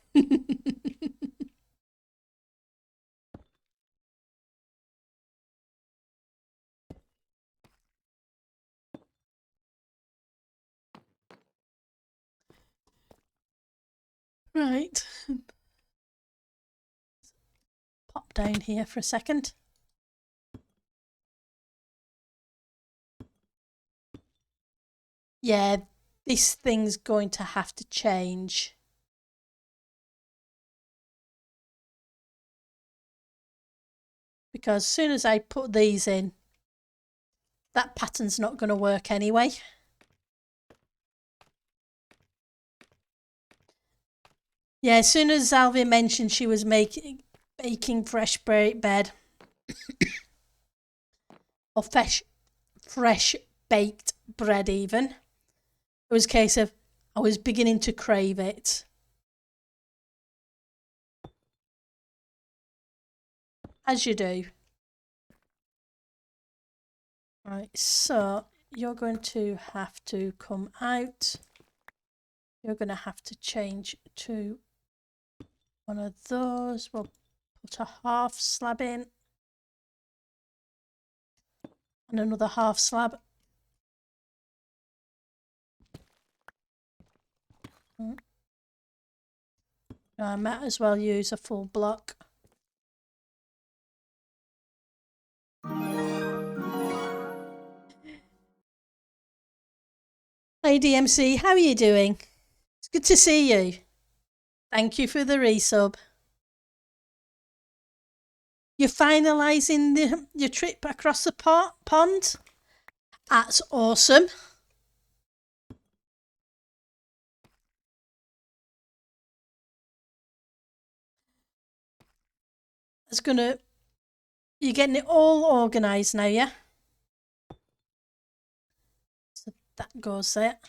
A: Right. Pop down here for a second. Yeah, this thing's going to have to change. Because as soon as I put these in, that pattern's not going to work anyway. Yeah, as soon as Alvin mentioned she was baking fresh bread or fresh baked bread even, it was a case of I was beginning to crave it. As you do. Right, so you're going to have to come out. You're going to have to change to one of those. We'll put a half slab in and another half slab. I might as well use a full block. Hey DMC, how are you doing? It's good to see you. Thank you for the resub. You're finalising your trip across the pond? That's awesome. You're getting it all organised now, yeah? So that goes there.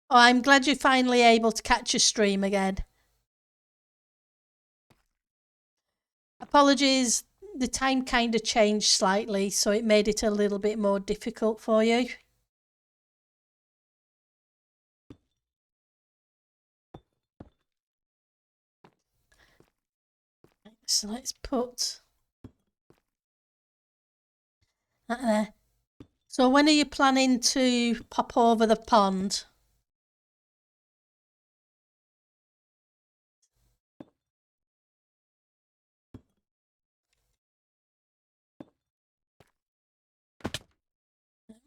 A: Oh, I'm glad you're finally able to catch a stream again. Apologies, the time kind of changed slightly, so it made it a little bit more difficult for you. So let's put that there. So when are you planning to pop over the pond?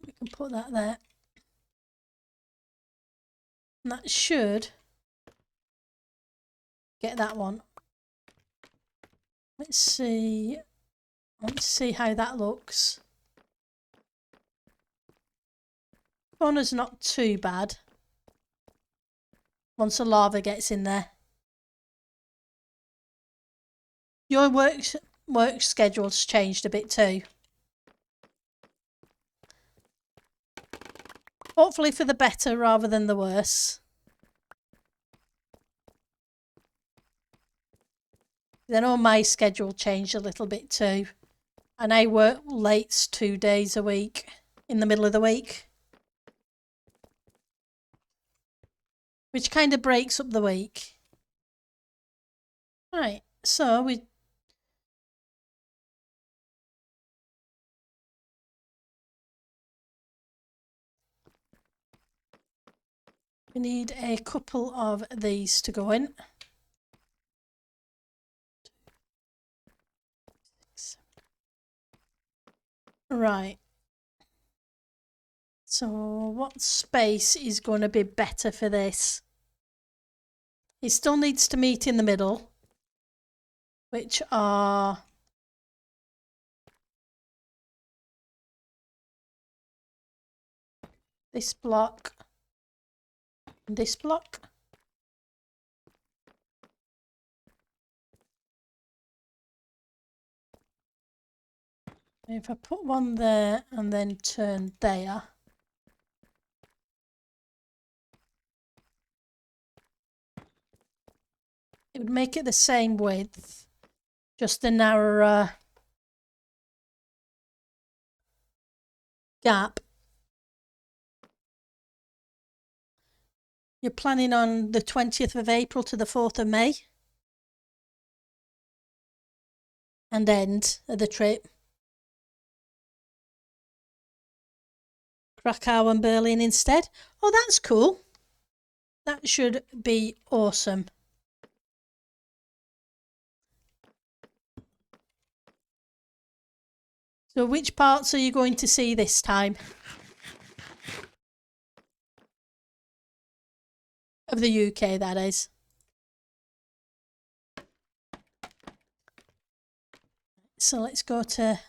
A: We can put that there. And that should get that one. Let's see. Let's see how that looks. Corner's not too bad once the lava gets in there. Your work schedule's changed a bit too. Hopefully for the better rather than the worse. I know my schedule changed a little bit too. And I work late 2 days a week in the middle of the week. Which kind of breaks up the week. Right, so we need a couple of these to go in. Right. So what space is going to be better for this? It still needs to meet in the middle, which are this block and this block. If I put one there and then turn there, it would make it the same width, just a narrower gap. You're planning on the 20th of April to the 4th of May? And end of the trip. Krakow and Berlin instead? Oh, that's cool. That should be awesome. So which parts are you going to see this time? Of the UK, that is. So let's go to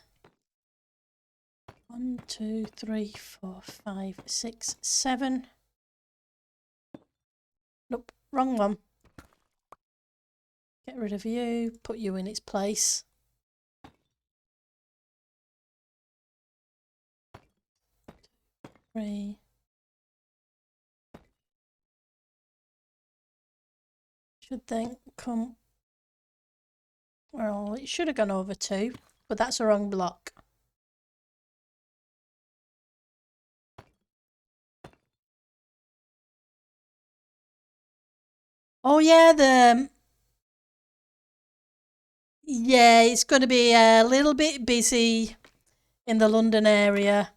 A: 1, 2, 3, 4, 5, 6, 7. Nope, wrong one. Get rid of you, put you in its place. Three. Should then come, well, it should have gone over 2, but that's a wrong block. Oh yeah, yeah, it's going to be a little bit busy in the London area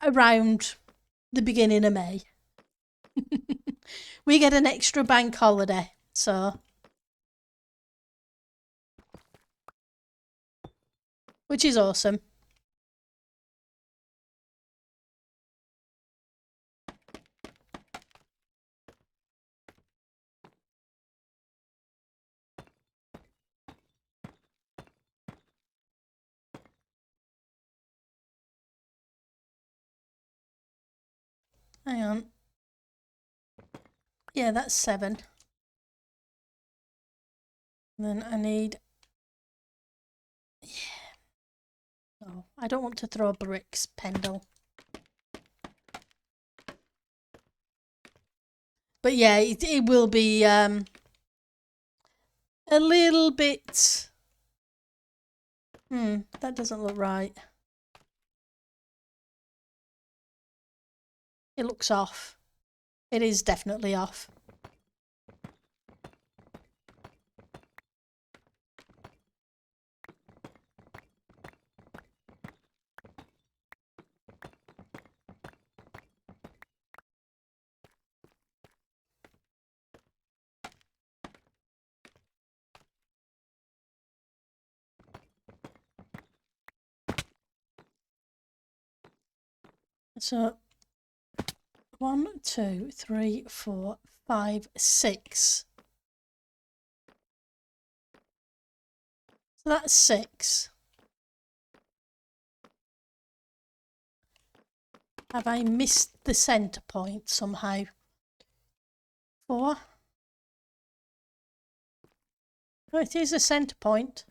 A: around the beginning of May. We get an extra bank holiday, so which is awesome. Hang on. Yeah, that's 7. Then I need, yeah. Oh, I don't want to throw bricks, Pendle. But yeah, it will be a little bit. That doesn't look right. It looks off. It is definitely off. So 1, 2, 3, 4, 5, 6. So that's 6. Have I missed the centre point somehow? 4. Oh, it is a centre point.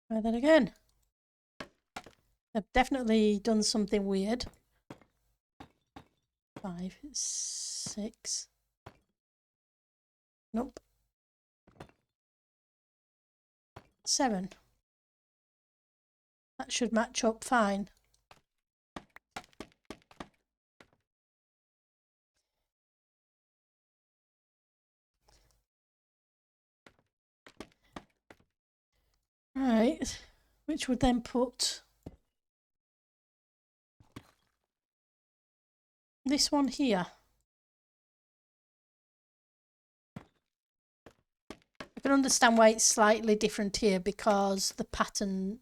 A: Try that again. I've definitely done something weird. 5, 6. Nope. 7. That should match up fine. Right, which would then put this one here. I can understand why it's slightly different here because the pattern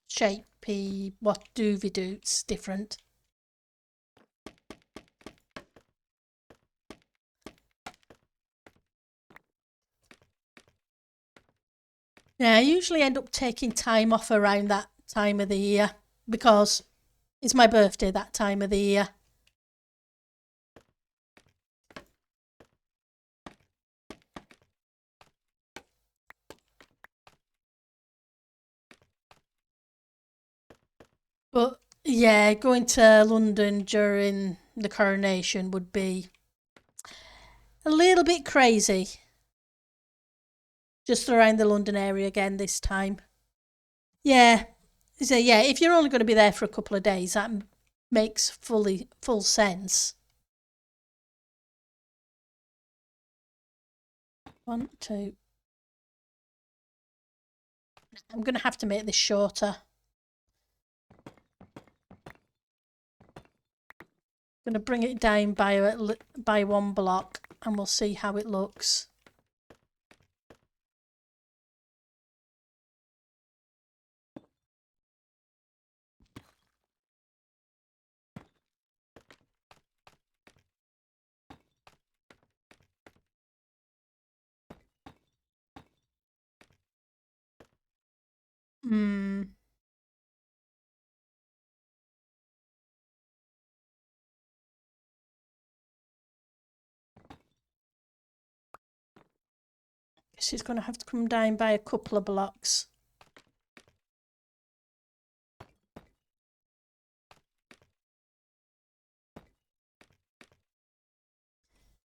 A: shapey what doovy doot's different. Yeah, I usually end up taking time off around that time of the year because it's my birthday that time of the year. But yeah, going to London during the coronation would be a little bit crazy. Just around the London area again this time. Yeah. So yeah, if you're only going to be there for a couple of days, that makes full sense. 1, 2. I'm going to have to make this shorter. I'm going to bring it down by 1 block and we'll see how it looks. Guess it's going to have to come down by a couple of blocks.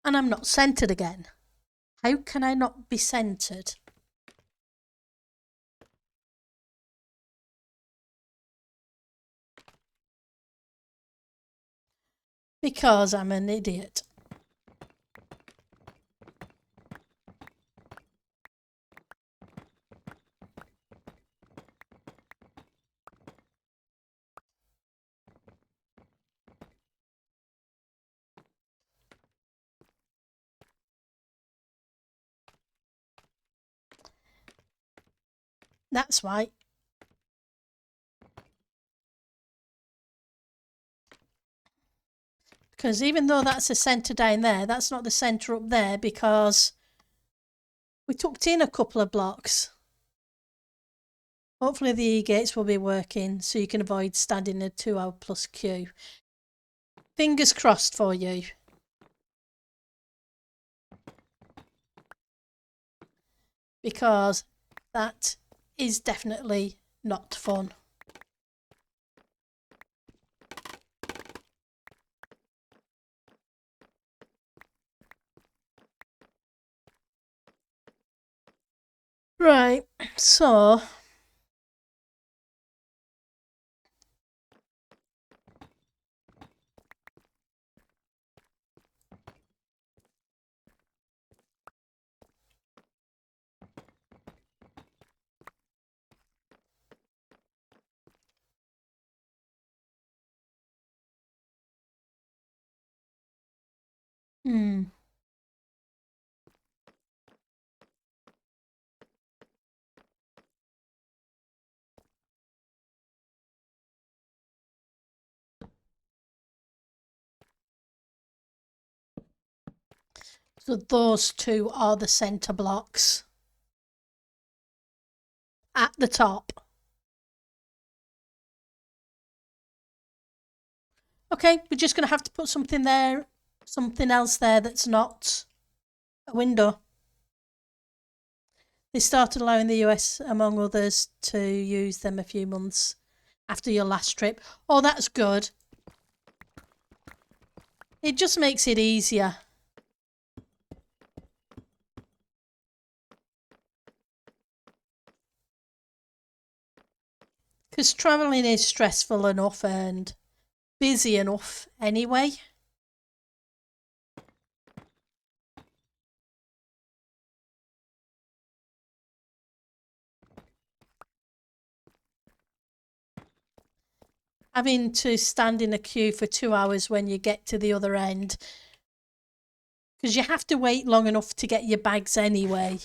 A: And I'm not centered again. How can I not be centered? Because I'm an idiot. That's why. Because even though that's the centre down there, that's not the centre up there because we tucked in a couple of blocks. Hopefully the E-gates will be working so you can avoid standing a 2-hour plus queue. Fingers crossed for you. Because that is definitely not fun. Right, so so those two are the centre blocks at the top. Okay, we're just going to have to put something there, something else there that's not a window. They started allowing the US, among others, to use them a few months after your last trip. Oh, that's good. It just makes it easier. Because travelling is stressful enough and busy enough anyway. Having to stand in a queue for 2 hours when you get to the other end. Because you have to wait long enough to get your bags anyway.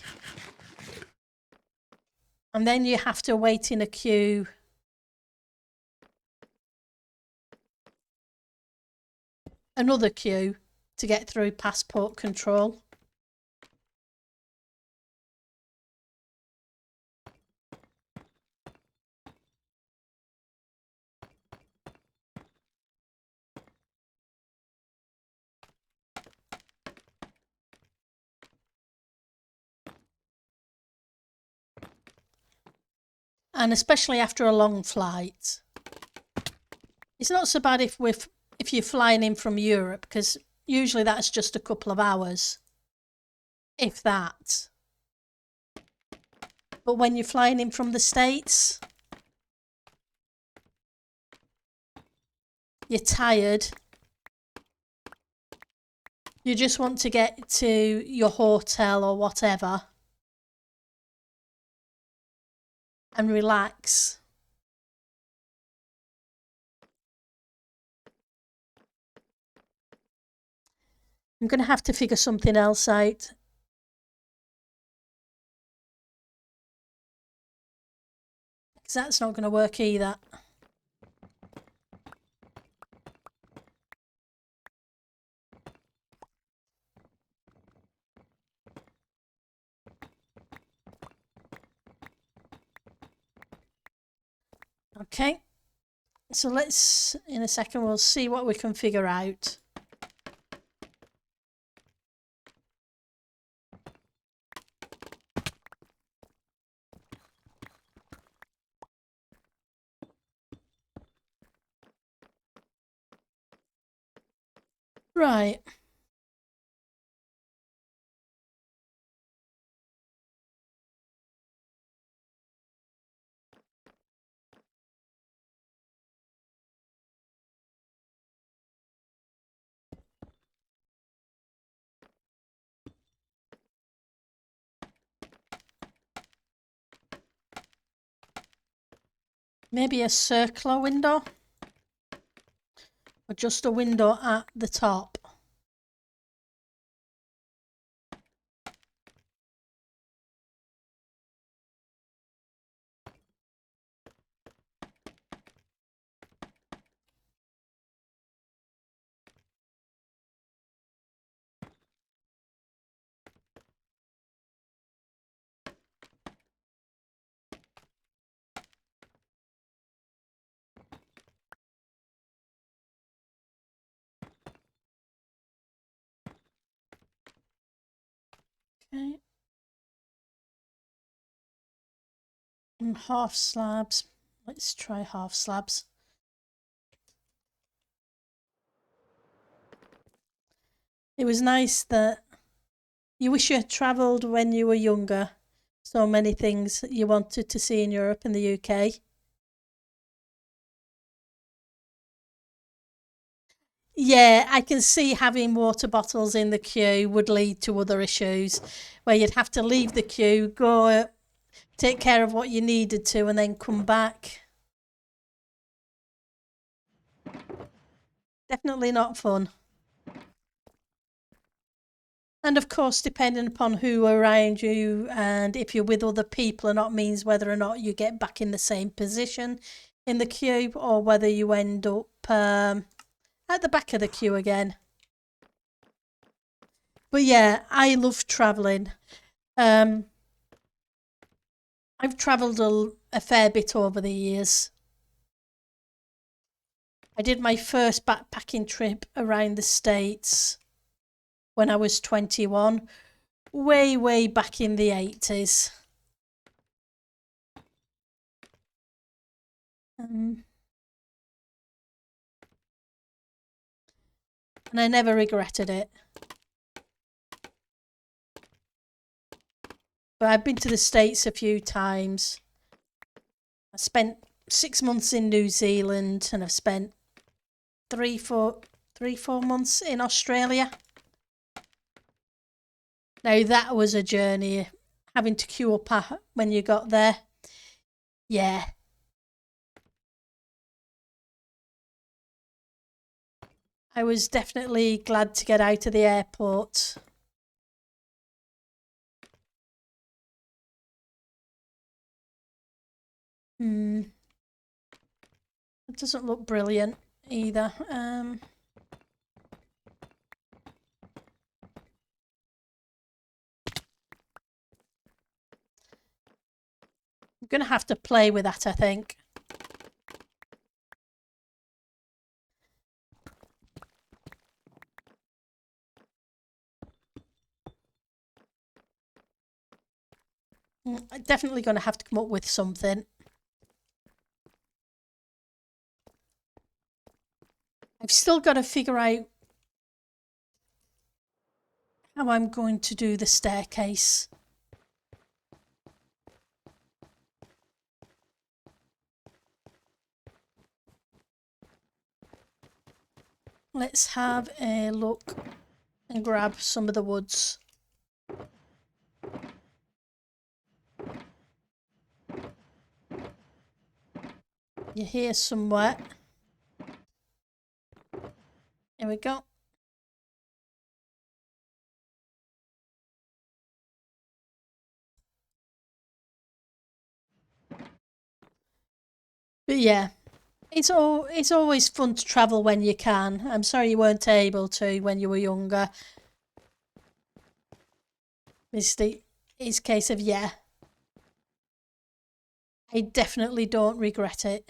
A: And then you have to wait in a queue. Another queue to get through passport control. And especially after a long flight. It's not so bad if you're flying in from Europe, because usually that's just a couple of hours, if that. But when you're flying in from the States, you're tired, you just want to get to your hotel or whatever and relax. I'm going to have to figure something else out. Because that's not going to work either. Okay, so let's, in a second, we'll see what we can figure out. Right. Maybe a circular window? Or just a window at the top? Okay. And half slabs. Let's try half slabs. It was nice that you wish you had travelled when you were younger. So many things that you wanted to see in Europe and the UK. Yeah, I can see having water bottles in the queue would lead to other issues where you'd have to leave the queue, go take care of what you needed to, and then come back. Definitely not fun. And of course, depending upon who around you and if you're with other people or not, means whether or not you get back in the same position in the queue or whether you end up at the back of the queue again. But yeah, I love travelling. I've travelled a fair bit over the years. I did my first backpacking trip around the States when I was 21, way back in the 80s. And I never regretted it. But I've been to the States a few times. I spent 6 months in New Zealand and I've spent three, 4 months in Australia. Now that was a journey, having to queue up when you got there. Yeah. I was definitely glad to get out of the airport. It doesn't look brilliant either. I'm going to have to play with that, I think. I'm definitely going to have to come up with something. I've still got to figure out how I'm going to do the staircase. let's have a look and grab some of the woods. You're here somewhere. Here we go. But yeah, it's always fun to travel when you can. I'm sorry you weren't able to when you were younger. It's a case of, yeah, I definitely don't regret it.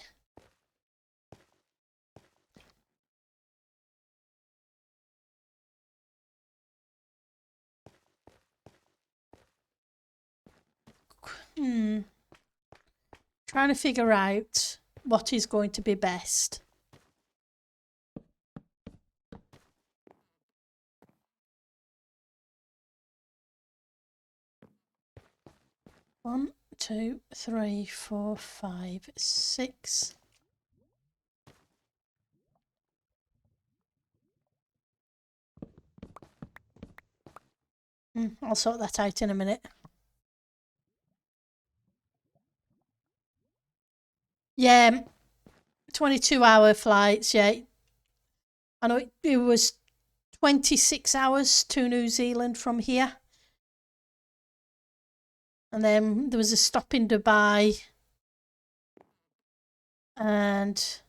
A: Trying to figure out what is going to be best. One, two, three, four, five, six. I'll sort that out in a minute. Yeah, 22-hour flights, yeah. I know it was 26 hours to New Zealand from here. And then there was a stop in Dubai. And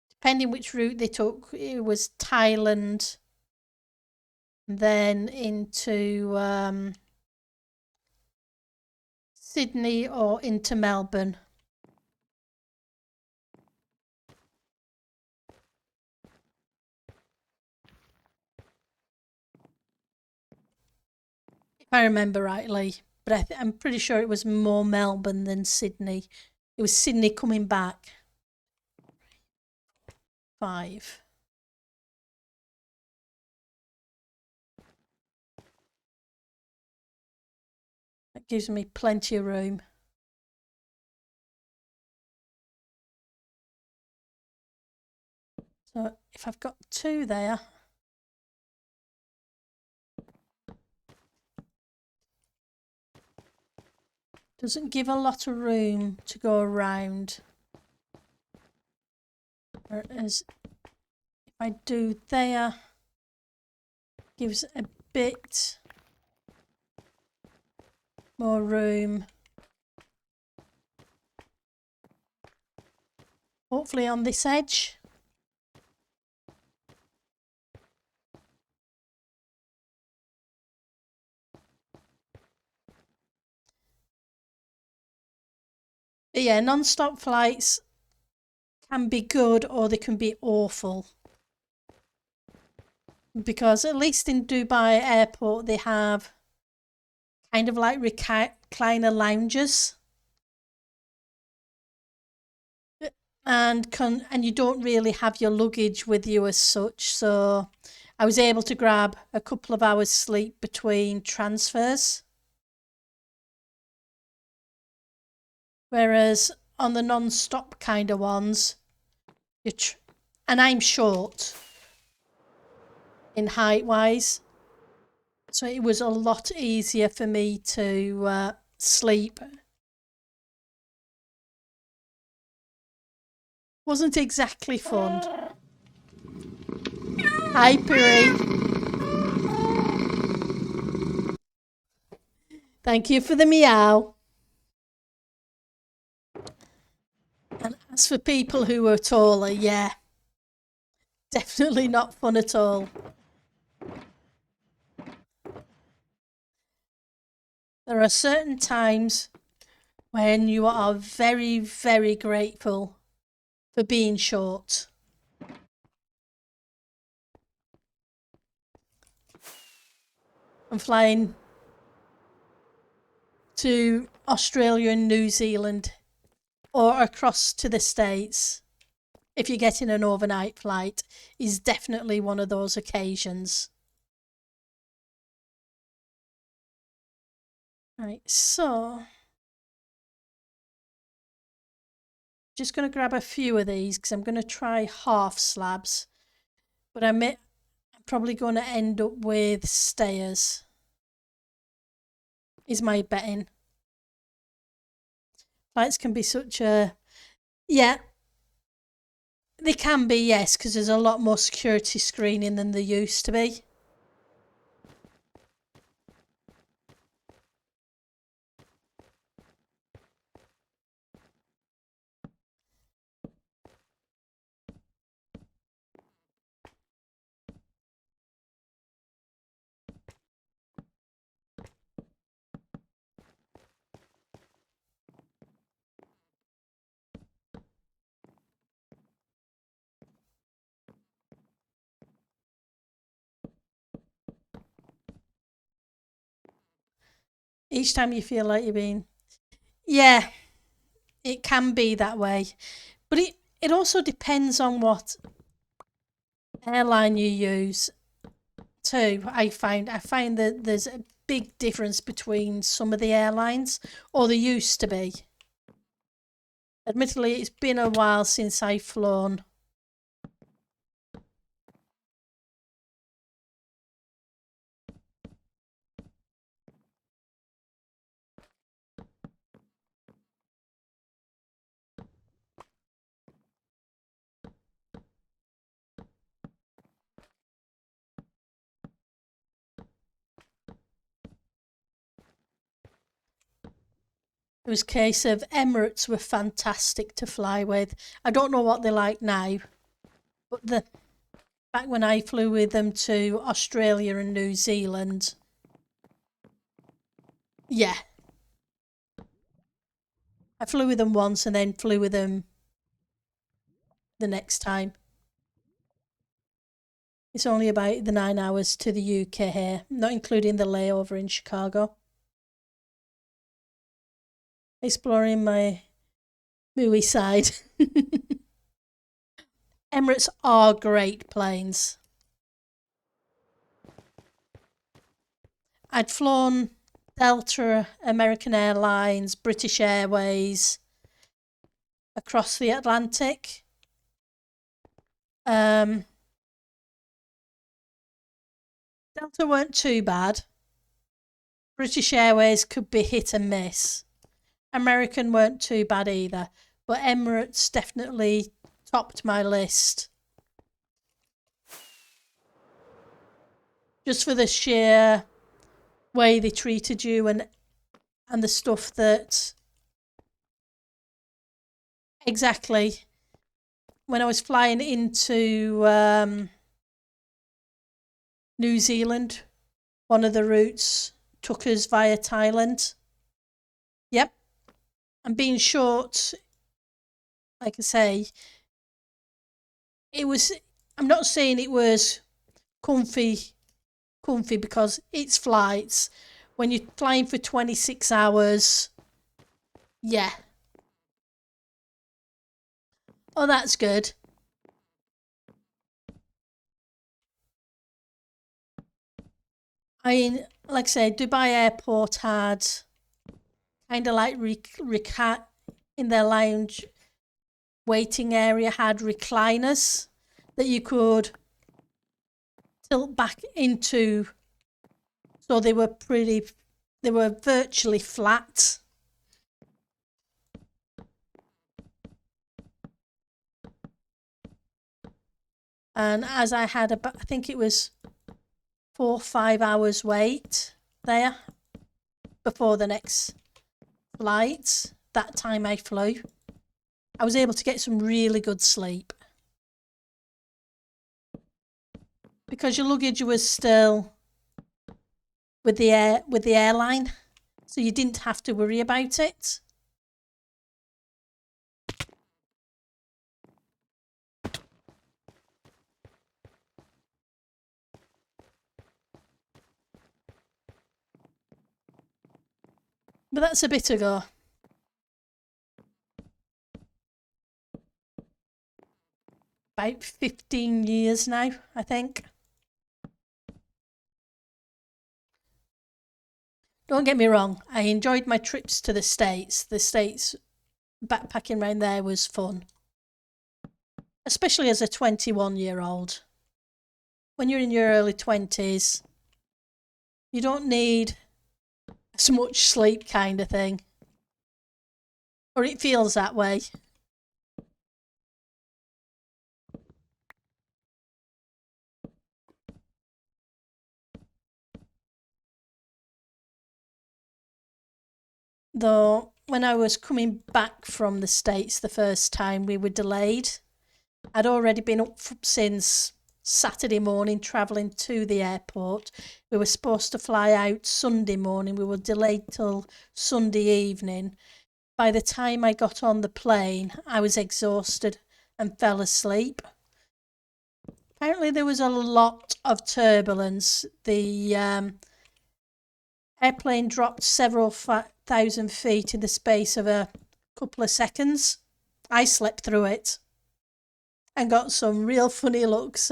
A: depending which route they took, it was Thailand, then into Sydney or into Melbourne. If I remember rightly, but I'm pretty sure it was more Melbourne than Sydney. It was Sydney coming back. 5. That gives me plenty of room. So if I've got 2 there, doesn't give a lot of room to go around. Whereas if I do there, gives a bit more room. Hopefully on this edge. But yeah, non-stop flights can be good or they can be awful. Because at least in Dubai airport they have kind of like recliner lounges. And you don't really have your luggage with you as such, so I was able to grab a couple of hours sleep between transfers. Whereas on the non-stop kind of ones, and I'm short in height wise, so it was a lot easier for me to sleep. Wasn't exactly fun. Hi, Piri. Thank you for the meow. And as for people who are taller, yeah, definitely not fun at all. There are certain times when you are very, very grateful for being short. I'm flying to Australia and New Zealand or across to the States. If you're getting an overnight flight, is definitely one of those occasions. Right, so just going to grab a few of these because I'm going to try half slabs. But I'm probably going to end up with stayers, is my betting. Flights can be such a... Yeah, they can be, yes, because there's a lot more security screening than there used to be. Each time you feel like you're being... Yeah, it can be that way. But it also depends on what airline you use too. I find that there's a big difference between some of the airlines, or there used to be. Admittedly, it's been a while since I've flown. It was a case of Emirates were fantastic to fly with. I don't know what they're like now, but back when I flew with them to Australia and New Zealand, yeah, I flew with them once and then flew with them the next time. It's only about the 9 hours to the UK here, not including the layover in Chicago. Exploring my mooey side. Emirates are great planes. I'd flown Delta, American Airlines, British Airways across the Atlantic. Delta weren't too bad. British Airways could be hit and miss. American weren't too bad either, but Emirates definitely topped my list. Just for the sheer way they treated you and the stuff that... Exactly. When I was flying into New Zealand, one of the routes took us via Thailand. Yep. And being short, like I say, it was... I'm not saying it was comfy because it's flights. When you're flying for 26 hours, yeah. Oh, that's good. Like I said, Dubai Airport had kind of like in their lounge waiting area had recliners that you could tilt back into, so they were virtually flat. And as I had I think it was 4 or 5 hours wait there before the next flight, that time I flew, I was able to get some really good sleep. Because your luggage was still with the airline, so you didn't have to worry about it. But that's a bit ago. About 15 years now, I think. Don't get me wrong, I enjoyed my trips to the States. The States, backpacking around there was fun. Especially as a 21-year-old. when you're in your early 20s, you don't need as much sleep kind of thing. Or it feels that way. Though, when I was coming back from the States the first time, we were delayed. I'd already been up since Saturday morning travelling to the airport. We were supposed to fly out Sunday morning. We were delayed till Sunday evening. By the time I got on the plane, I was exhausted and fell asleep. Apparently, there was a lot of turbulence. The airplane dropped several thousand feet in the space of a couple of seconds. I slept through it and got some real funny looks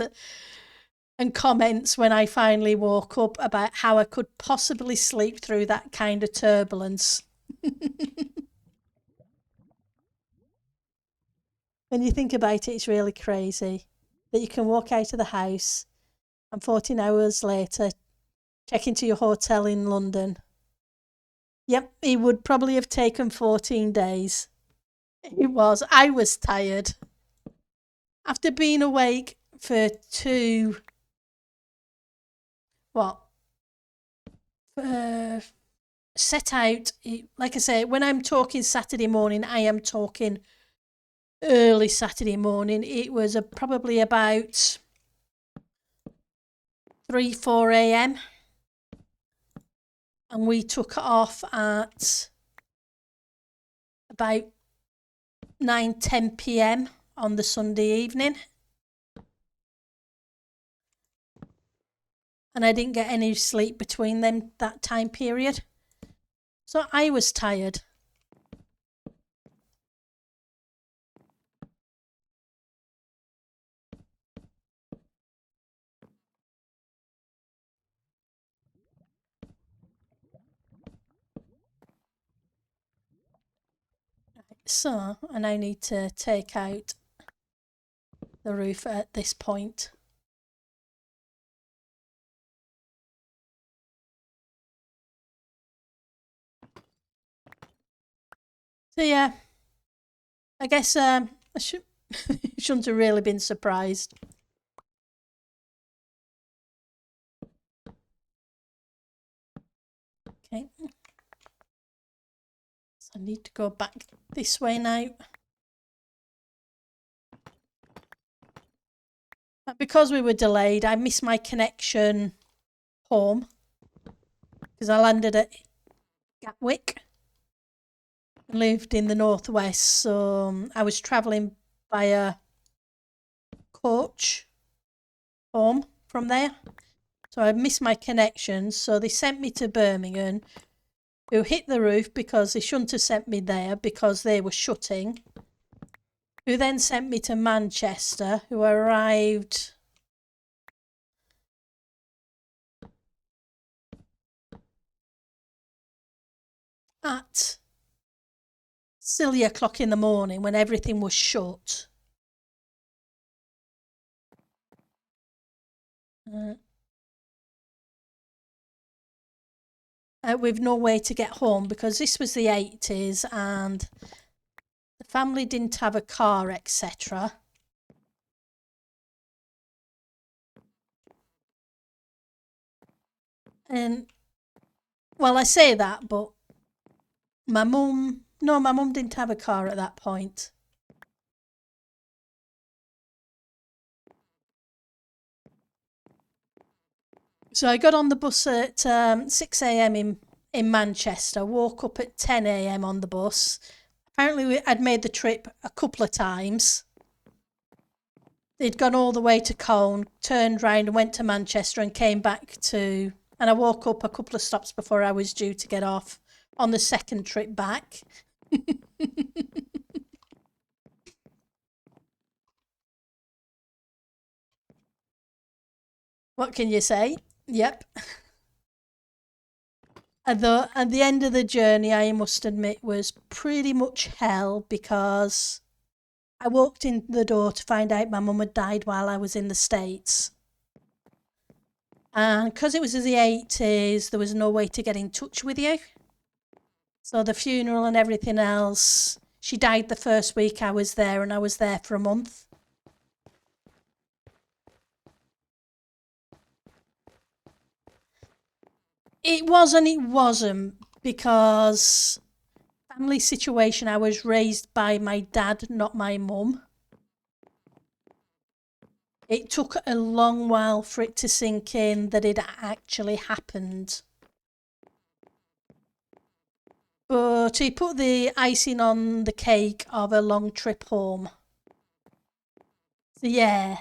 A: and comments when I finally woke up about how I could possibly sleep through that kind of turbulence. When you think about it, it's really crazy that you can walk out of the house and 14 hours later check into your hotel in London. Yep, it would probably have taken 14 days. It was. I was tired. After being awake for set out, like I say, when I'm talking Saturday morning, I am talking early Saturday morning. It was probably about 3-4 a.m. and we took off at about 9-10 p.m. on the Sunday evening. And I didn't get any sleep between that time period. So I was tired. So I now need to take out the roof at this point. So yeah, I guess I shouldn't have really been surprised. Okay. So I need to go back this way now. Because we were delayed, I missed my connection home because I landed at Gatwick and lived in the northwest. So I was travelling by a coach home from there. So I missed my connection. So they sent me to Birmingham, who hit the roof because they shouldn't have sent me there because they were shutting. Who then sent me to Manchester, who arrived at silly o'clock in the morning when everything was shut. With no way to get home because this was the 80s and the family didn't have a car, etc. And well, I say that, but my mum didn't have a car at that point. So I got on the bus at 6 a.m. in Manchester, woke up at 10 a.m. on the bus. Apparently, I'd made the trip a couple of times. They'd gone all the way to Colne, turned round and went to Manchester and came back to... And I woke up a couple of stops before I was due to get off on the second trip back. What can you say? Yep. At the end of the journey, I must admit, was pretty much hell because I walked in the door to find out my mum had died while I was in the States. And because it was in the 80s, there was no way to get in touch with you. So the funeral and everything else, she died the first week I was there, and I was there for a month. It was and it wasn't, because family situation, I was raised by my dad, not my mum. It took a long while for it to sink in that it actually happened. But he put the icing on the cake of a long trip home. So yeah,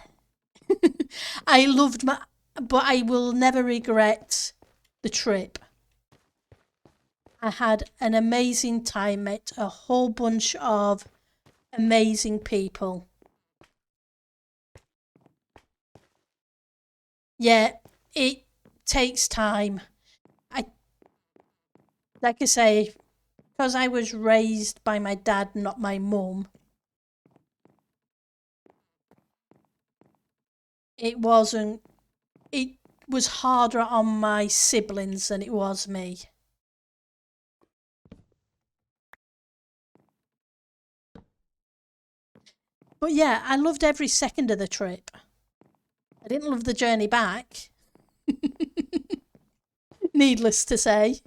A: I loved but I will never regret the trip. I had an amazing time, met a whole bunch of amazing people. Yeah, it takes time. I like I say, because I was raised by my dad, not my mum. It wasn't. It was harder on my siblings than it was me. But yeah, I loved every second of the trip. I didn't love the journey back, needless to say.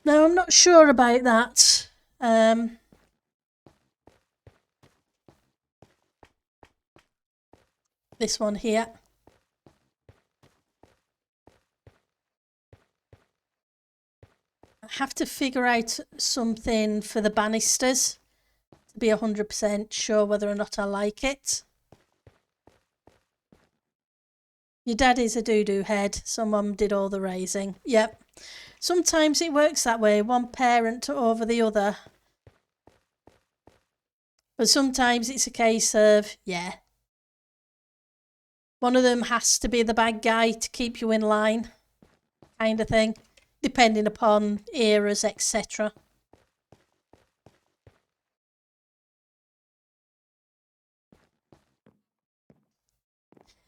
A: No, I'm not sure about that. This one here. I have to figure out something for the banisters to be 100% sure whether or not I like it. Your dad is a doo-doo head, so mum did all the raising. Yep. Sometimes it works that way, one parent over the other. But sometimes it's a case of, yeah, one of them has to be the bad guy to keep you in line, kind of thing, depending upon eras, etc.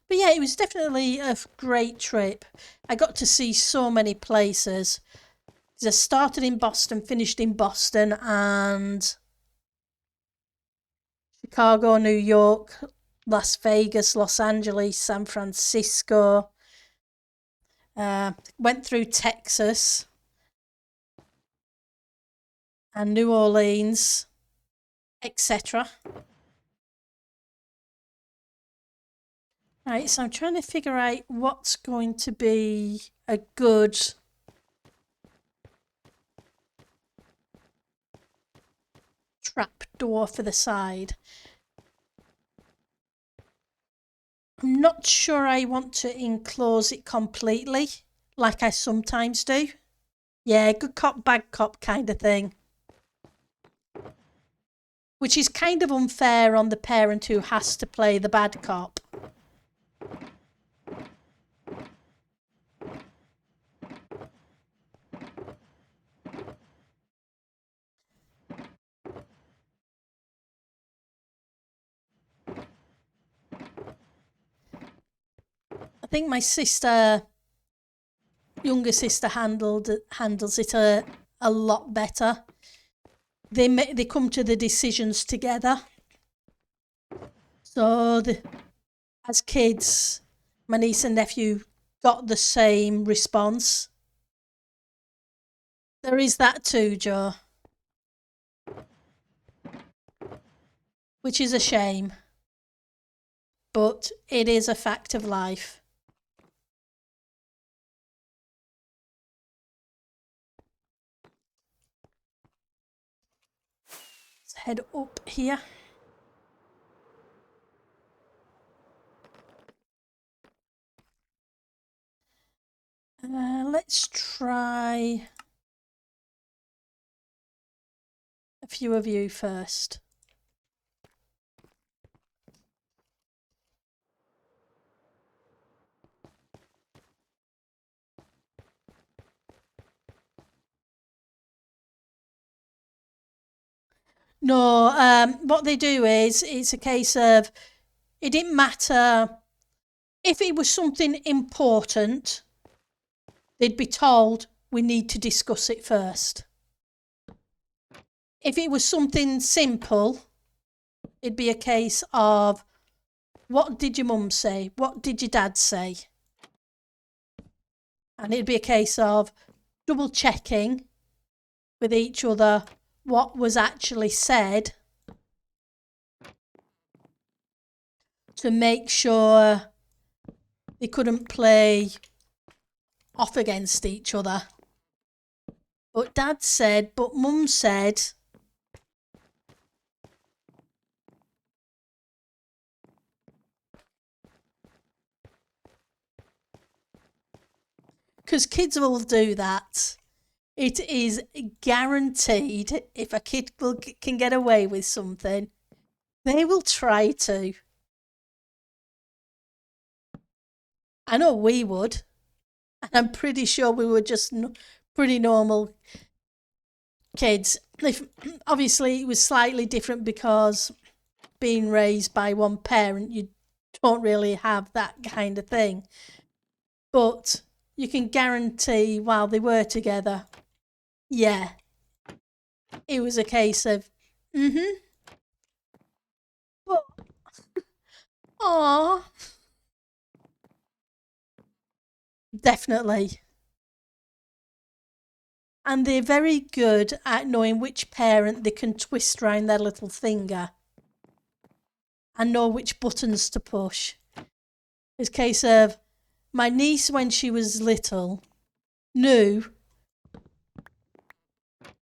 A: But yeah, it was definitely a great trip. I got to see so many places. I started in Boston, finished in Boston, and Chicago, New York, Las Vegas, Los Angeles, San Francisco. Went through Texas and New Orleans, etc. Right, so I'm trying to figure out what's going to be a good trap door for the side. I'm not sure I want to enclose it completely, like I sometimes do. Yeah, good cop, bad cop kind of thing. Which is kind of unfair on the parent who has to play the bad cop. I think my younger sister handles it a lot better. They come to the decisions together. So as kids, my niece and nephew got the same response. There is that too, Joe. Which is a shame. But it is a fact of life. Let's head up here. Let's try a few of you first. No, what they do is it's a case of it didn't matter If it was something important, they'd be told, we need to discuss it first. If it was something simple, it'd be a case of, what did your mum say? What did your dad say? And it'd be a case of double checking with each other what was actually said to make sure they couldn't play off against each other. But Dad said, but Mum said. Because kids will do that. It is guaranteed. If a kid can get away with something, they will try to. I know we would. And I'm pretty sure we were just pretty normal kids. Obviously, it was slightly different because being raised by one parent, you don't really have that kind of thing. But you can guarantee while they were together, yeah, it was a case of, But, aw, definitely. And they're very good at knowing which parent they can twist round their little finger and know which buttons to push. It's a case of my niece, when she was little, knew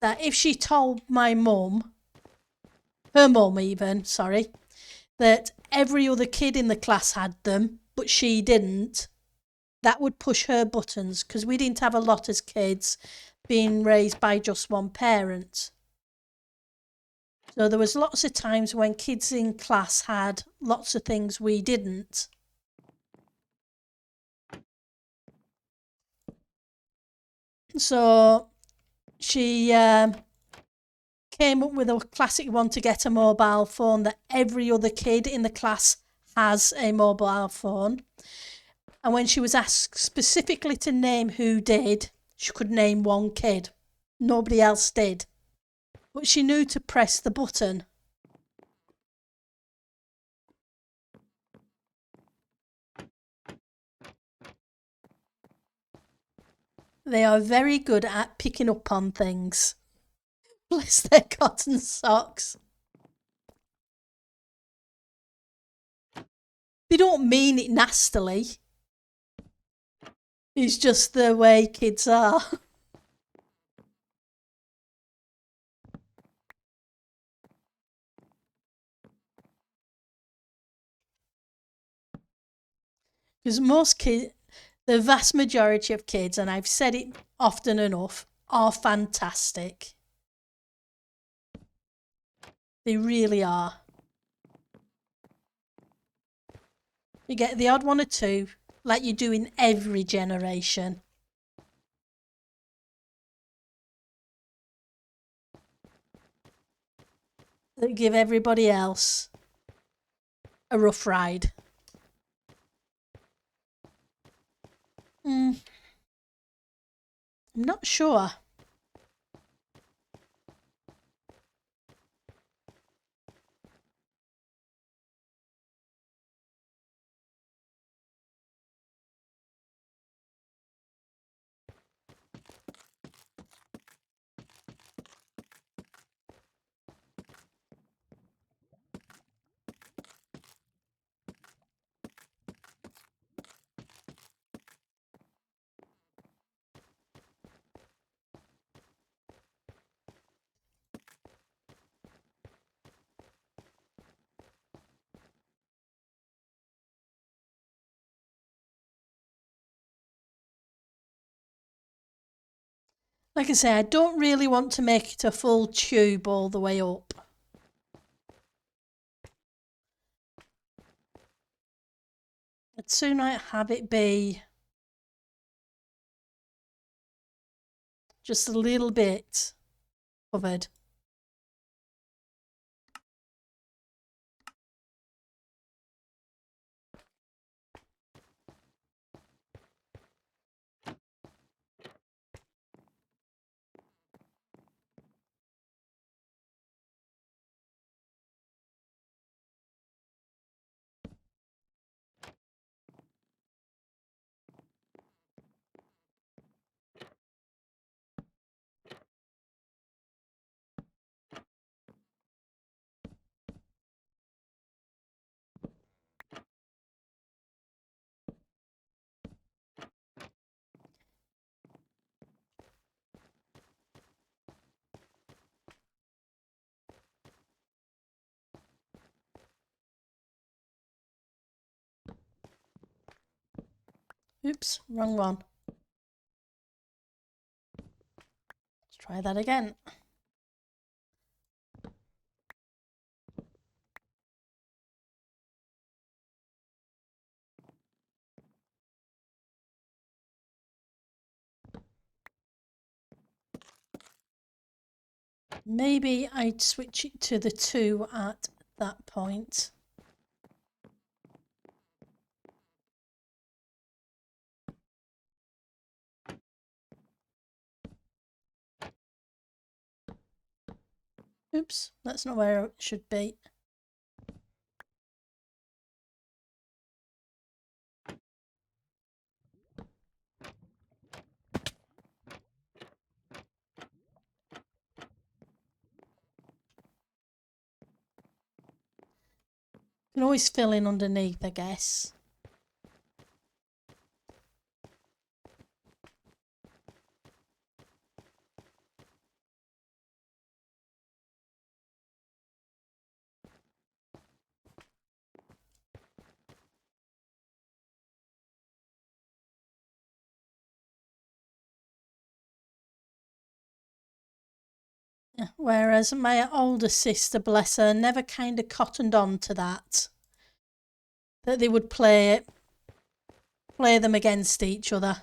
A: that if she told my mum, her mum even, sorry, that every other kid in the class had them, but she didn't, that would push her buttons, because we didn't have a lot as kids being raised by just one parent. So there was lots of times when kids in class had lots of things we didn't. So she came up with a classic one to get a mobile phone that every other kid in the class has a mobile phone. And when she was asked specifically to name who did, she could name one kid. Nobody else did. But she knew to press the button. They are very good at picking up on things. Bless their cotton socks. They don't mean it nastily. It's just the way kids are. Because most kids, the vast majority of kids, and I've said it often enough, are fantastic. They really are. You get the odd one or two, like you do in every generation. That give everybody else a rough ride. I'm not sure. Like I say, I don't really want to make it a full tube all the way up. I'd sooner have it be just a little bit covered. Oops, wrong one. Let's try that again. Maybe I'd switch it to the 2 at that point. Oops, that's not where it should be. You can always fill in underneath, I guess. Whereas my older sister, bless her, never kind of cottoned on to that. That they would play them against each other.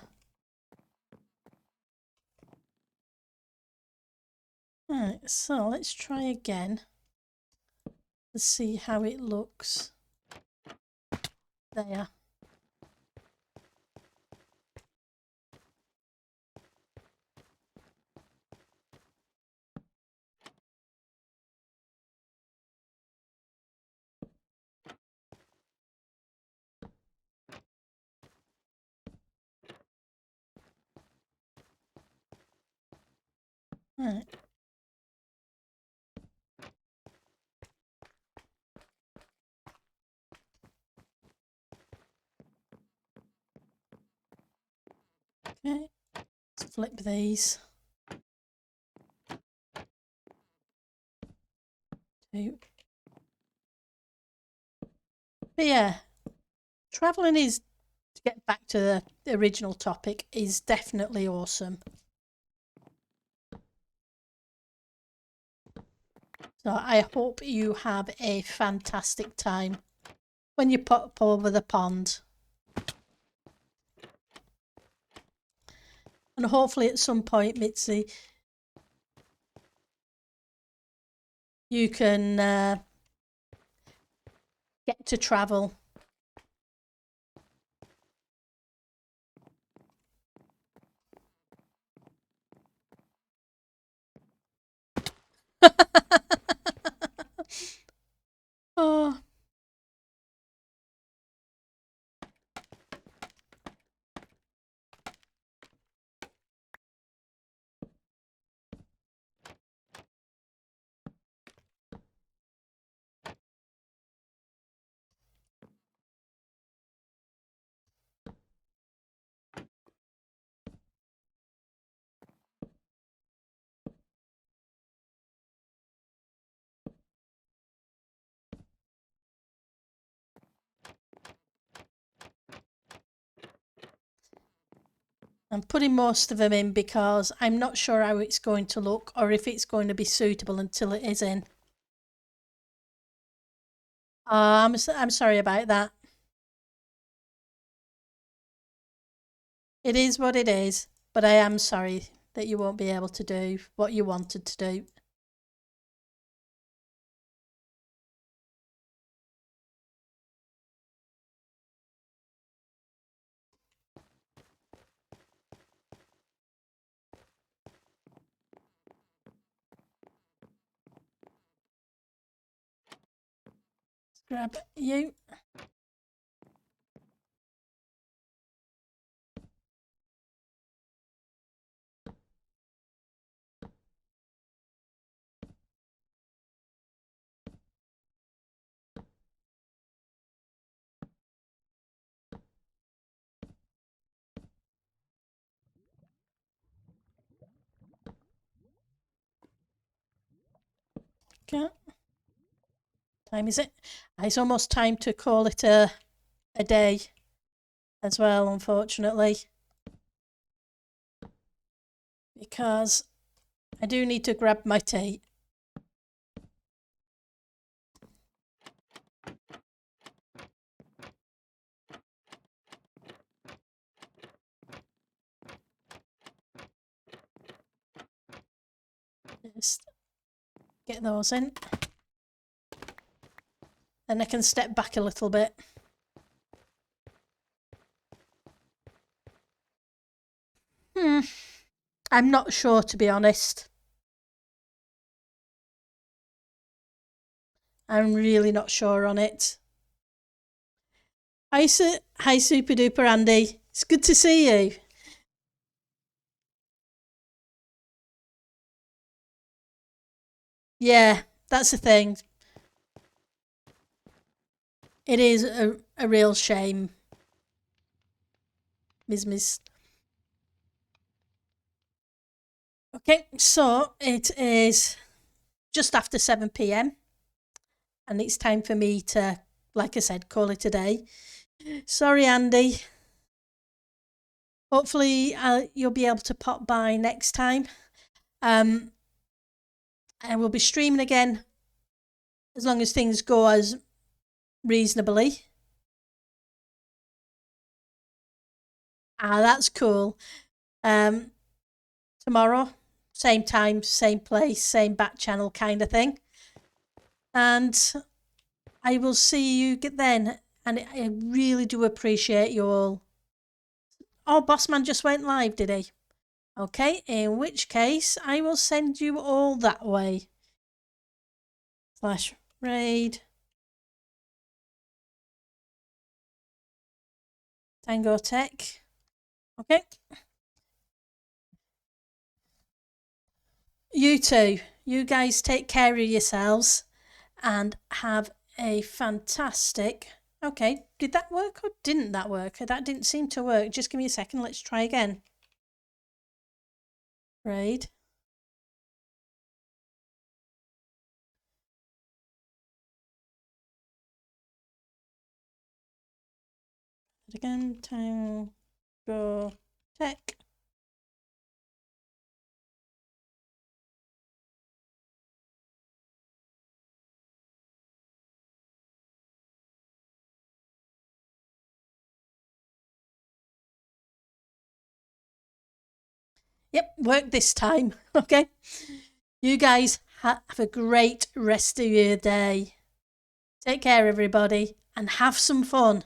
A: Right, so let's try again. Let's see how it looks. There. Right. Okay, let's flip these. 2. But yeah, travelling is, to get back to the original topic, is definitely awesome. So I hope you have a fantastic time when you pop over the pond. And hopefully at some point, Mitzi, you can get to travel. Oh. I'm putting most of them in because I'm not sure how it's going to look or if it's going to be suitable until it is in. I'm sorry about that. It is what it is, but I am sorry that you won't be able to do what you wanted to do. Let's grab you. Okay. Time is it? It's almost time to call it a day. as well, unfortunately, because I do need to grab my tea. Just get those in. Then I can step back a little bit. I'm not sure, to be honest. I'm really not sure on it. Hi, Super Duper Andy. It's good to see you. Yeah, that's the thing. It is a real shame. Miss. Okay, so it is just after 7 p.m. and it's time for me to, like I said, call it a day. Sorry, Andy. Hopefully, you'll be able to pop by next time. And we'll be streaming again as long as things go as reasonably. That's cool. Tomorrow, same time, same place, same back channel kind of thing. And I will see you then. And I really do appreciate you all. Oh, Bossman just went live, did he? Okay, in which case I will send you all that way. /raid Tango Tech. Okay. You too. You guys take care of yourselves and have a fantastic... Okay, did that work or didn't that work? That didn't seem to work. Just give me a second. Let's try again. Raid. Again, Tango Tech. Yep, worked this time. Okay. You guys have a great rest of your day. Take care, everybody, and have some fun.